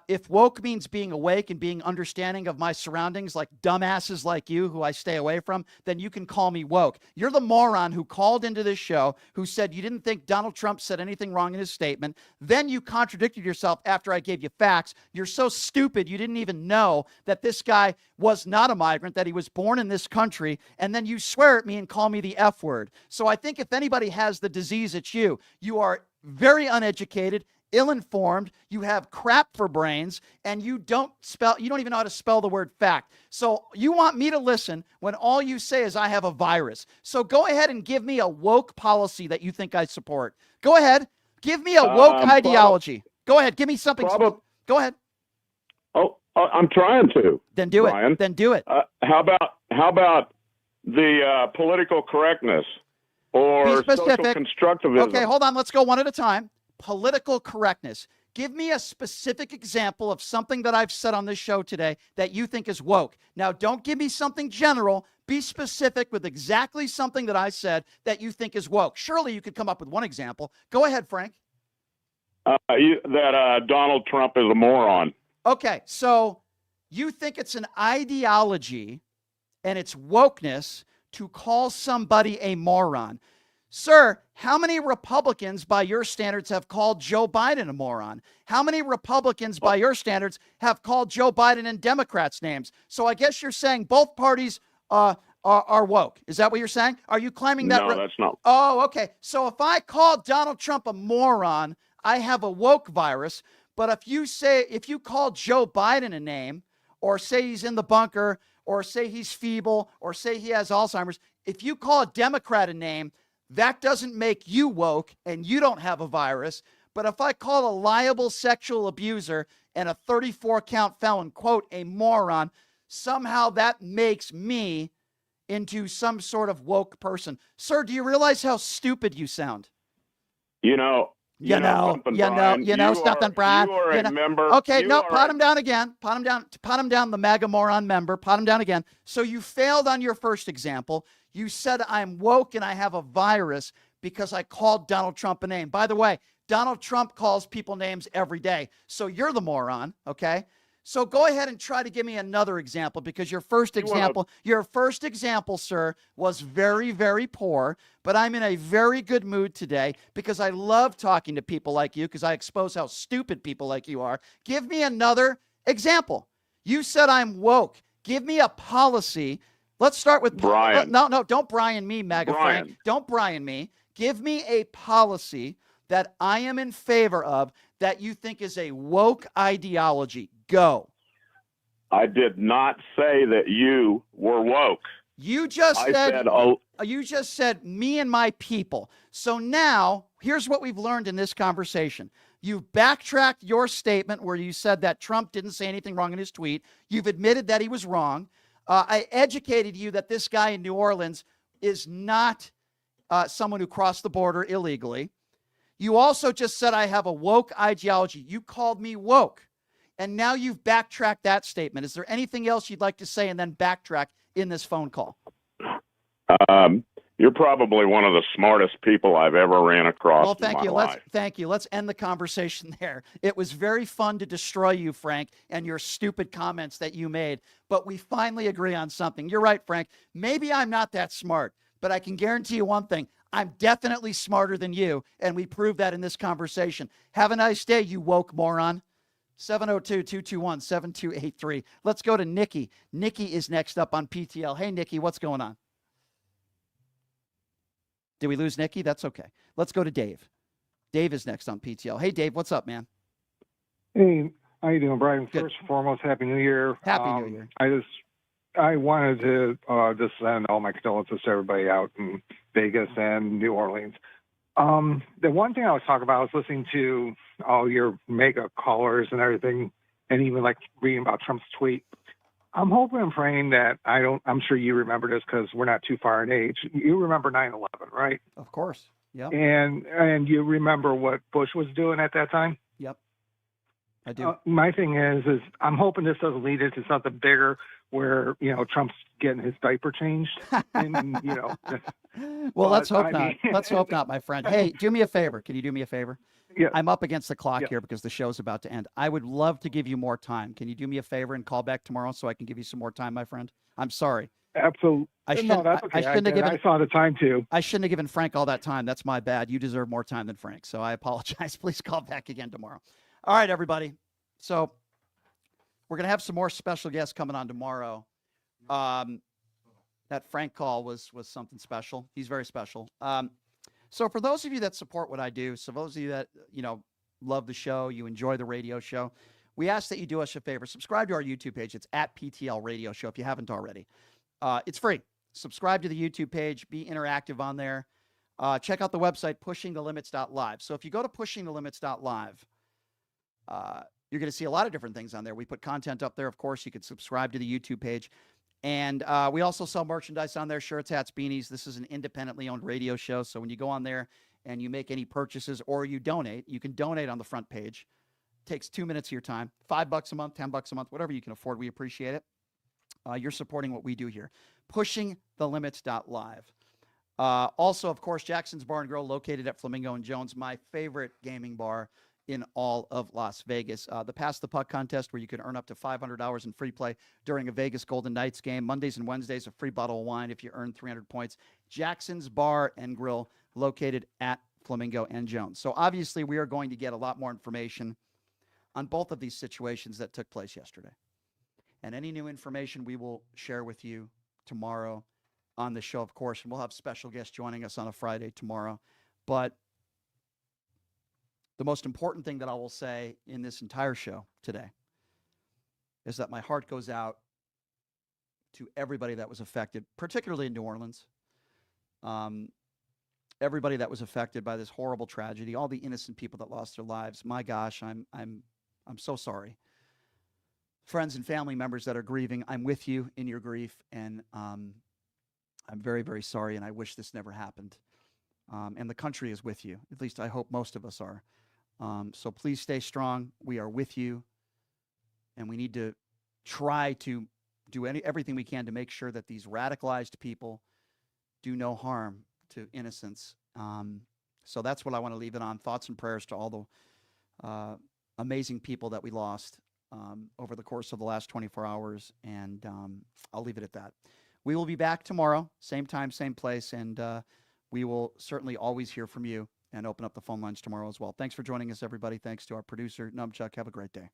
if woke means being awake and being understanding of my surroundings, like dumbasses like you who I stay away from, then you can call me woke. You're the moron who called into this show who said you didn't think Donald Trump said anything wrong in his statement. Then you contradicted yourself after I gave you facts. You're so stupid you didn't even know that this guy was not a migrant, that he was born in this country, and then you swear at me and call me the F word. So I think if anybody has the disease, it's you. You are very uneducated, ill-informed, you have crap for brains, and you don't even know how to spell the word fact. So you want me to listen when all you say is I have a virus. So go ahead and give me a woke policy that you think I support. Go ahead. Give me a woke ideology. Go ahead. Give me something. Go ahead. Oh, I'm trying to. Then do Brian. it. Then do it. How about the political correctness or social constructivism? Okay, hold on. Let's go one at a time. Political correctness. Give me a specific example of something that I've said on this show today that you think is woke. Now, don't give me something general. Be specific with exactly something that I said that you think is woke. Surely you could come up with one example. Go ahead, Frank. That Donald Trump is a moron. Okay, so you think it's an ideology and it's wokeness to call somebody a moron. Sir, how many Republicans, by your standards, have called Joe Biden a moron? How many Republicans, by your standards, have called Joe Biden and Democrats' names? So I guess you're saying both parties are woke. Is that what you're saying? Are you claiming that? No, that's not. Oh, okay. So if I call Donald Trump a moron, I have a woke virus. But if you call Joe Biden a name, or say he's in the bunker, or say he's feeble, or say he has Alzheimer's, if you call a Democrat a name, that doesn't make you woke and you don't have a virus. But if I call a liable sexual abuser and a 34-count felon, quote, a moron, somehow that makes me into some sort of woke person. Sir, do you realize how stupid you sound? You know something, Brian. Something, Brian. You are a member. Okay, you no, are pot him down again. Pot him down, the MAGA moron member. Pot him down again. So you failed on your first example. You said I'm woke and I have a virus because I called Donald Trump a name. By the way, Donald Trump calls people names every day. So you're the moron, okay? So go ahead and try to give me another example, because your first example, sir, was very, very poor. But I'm in a very good mood today because I love talking to people like you, because I expose how stupid people like you are. Give me another example. You said I'm woke. Give me a policy. Let's start with Brian. No, don't Brian me, MAGA Brian. Frank. Don't Brian me. Give me a policy that I am in favor of that you think is a woke ideology. Go. I did not say that you were woke. You just said me and my people. So now here's what we've learned in this conversation. You've backtracked your statement where you said that Trump didn't say anything wrong in his tweet. You've admitted that he was wrong. I educated you that this guy in New Orleans is not someone who crossed the border illegally. You also just said I have a woke ideology. You called me woke. And now you've backtracked that statement. Is there anything else you'd like to say and then backtrack in this phone call? You're probably one of the smartest people I've ever ran across. Well, thank in you. my life. Thank you. Let's end the conversation there. It was very fun to destroy you, Frank, and your stupid comments that you made. But we finally agree on something. You're right, Frank. Maybe I'm not that smart, but I can guarantee you one thing. I'm definitely smarter than you, and we proved that in this conversation. Have a nice day, you woke moron. 702-221-7283. Let's go to Nikki. Nikki is next up on PTL. Hey, Nikki, what's going on? Did we lose Nikki? That's okay. Let's go to Dave. Dave is next on PTL. Hey, Dave, what's up, man? Hey, how you doing, Brian? Good. First and foremost, Happy New Year. Happy New Year. I wanted to just send all my condolences to everybody out in Vegas and New Orleans. The one thing I was talking about, I was listening to all your MAGA callers and everything, and even like reading about Trump's tweet. I'm hoping and praying that I'm sure you remember this because we're not too far in age. You remember 9/11, right? Of course. Yep. And you remember what Bush was doing at that time? Yep. I do. My thing is I'm hoping this doesn't lead into something bigger where, Trump's getting his diaper changed. And, Well, let's hope not. Let's hope not, my friend. Hey, do me a favor. Can you do me a favor? Yeah. I'm up against the clock here because the show's about to end. I would love to give you more time. Can you do me a favor and call back tomorrow so I can give you some more time, my friend? I'm sorry. Absolutely. No, that's okay. I saw the time too. I shouldn't have given Frank all that time. That's my bad. You deserve more time than Frank. So I apologize. Please call back again tomorrow. All right, everybody. So we're going to have some more special guests coming on tomorrow. That Frank call was something special. He's very special. So for those of you that support what I do, so those of you that, love the show, you enjoy the radio show, we ask that you do us a favor. Subscribe to our YouTube page. It's at PTL Radio Show if you haven't already. It's free. Subscribe to the YouTube page. Be interactive on there. Check out the website, pushingthelimits.live. So if you go to pushingthelimits.live, you're going to see a lot of different things on there. We put content up there. Of course, you can subscribe to the YouTube page. And we also sell merchandise on there, shirts, hats, beanies. This is an independently owned radio show. So when you go on there and you make any purchases or you donate, you can donate on the front page. It takes 2 minutes of your time, $5 a month, $10 a month, whatever you can afford. We appreciate it. You're supporting what we do here. Pushingthelimits.live. Also, of course, Jackson's Bar and Grill, located at Flamingo and Jones, my favorite gaming bar in all of Las Vegas. The Pass the Puck contest, where you can earn up to $500 in free play during a Vegas Golden Knights game. Mondays and Wednesdays, a free bottle of wine if you earn 300 points. Jackson's Bar and Grill, located at Flamingo and Jones. So obviously, we are going to get a lot more information on both of these situations that took place yesterday. And any new information we will share with you tomorrow on the show, of course. And we'll have special guests joining us on a Friday tomorrow. But the most important thing that I will say in this entire show today is that my heart goes out to everybody that was affected, particularly in New Orleans. Everybody that was affected by this horrible tragedy, all the innocent people that lost their lives. My gosh, I'm so sorry. Friends and family members that are grieving, I'm with you in your grief, and I'm very, very sorry, and I wish this never happened. And the country is with you. At least I hope most of us are. So please stay strong. We are with you. And we need to try to do everything we can to make sure that these radicalized people do no harm to innocents. So that's what I want to leave it on. Thoughts and prayers to all the amazing people that we lost over the course of the last 24 hours. And I'll leave it at that. We will be back tomorrow, same time, same place. And we will certainly always hear from you and open up the phone lines tomorrow as well. Thanks for joining us, everybody. Thanks to our producer, Numchuck. Have a great day.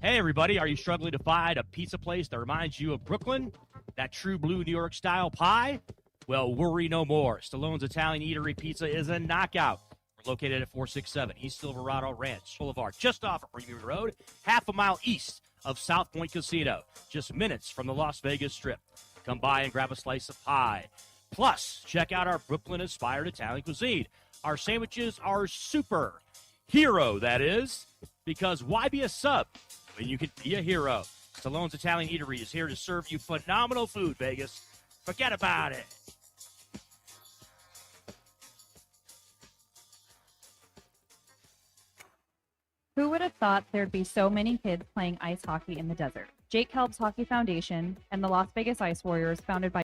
Hey, everybody. Are you struggling to find a pizza place that reminds you of Brooklyn? That true blue New York style pie? Well, worry no more. Stallone's Italian Eatery Pizza is a knockout. We're located at 467 East Silverado Ranch Boulevard, just off of Premium Road, half a mile east of South Point Casino, just minutes from the Las Vegas Strip. Come by and grab a slice of pie. Plus, check out our Brooklyn-inspired Italian cuisine. Our sandwiches are super. Hero, that is. Because why be a sub when you can be a hero? Stallone's Italian Eatery is here to serve you phenomenal food, Vegas. Forget about it. Who would have thought there'd be so many kids playing ice hockey in the desert? Jake Helps Hockey Foundation and the Las Vegas Ice Warriors, founded by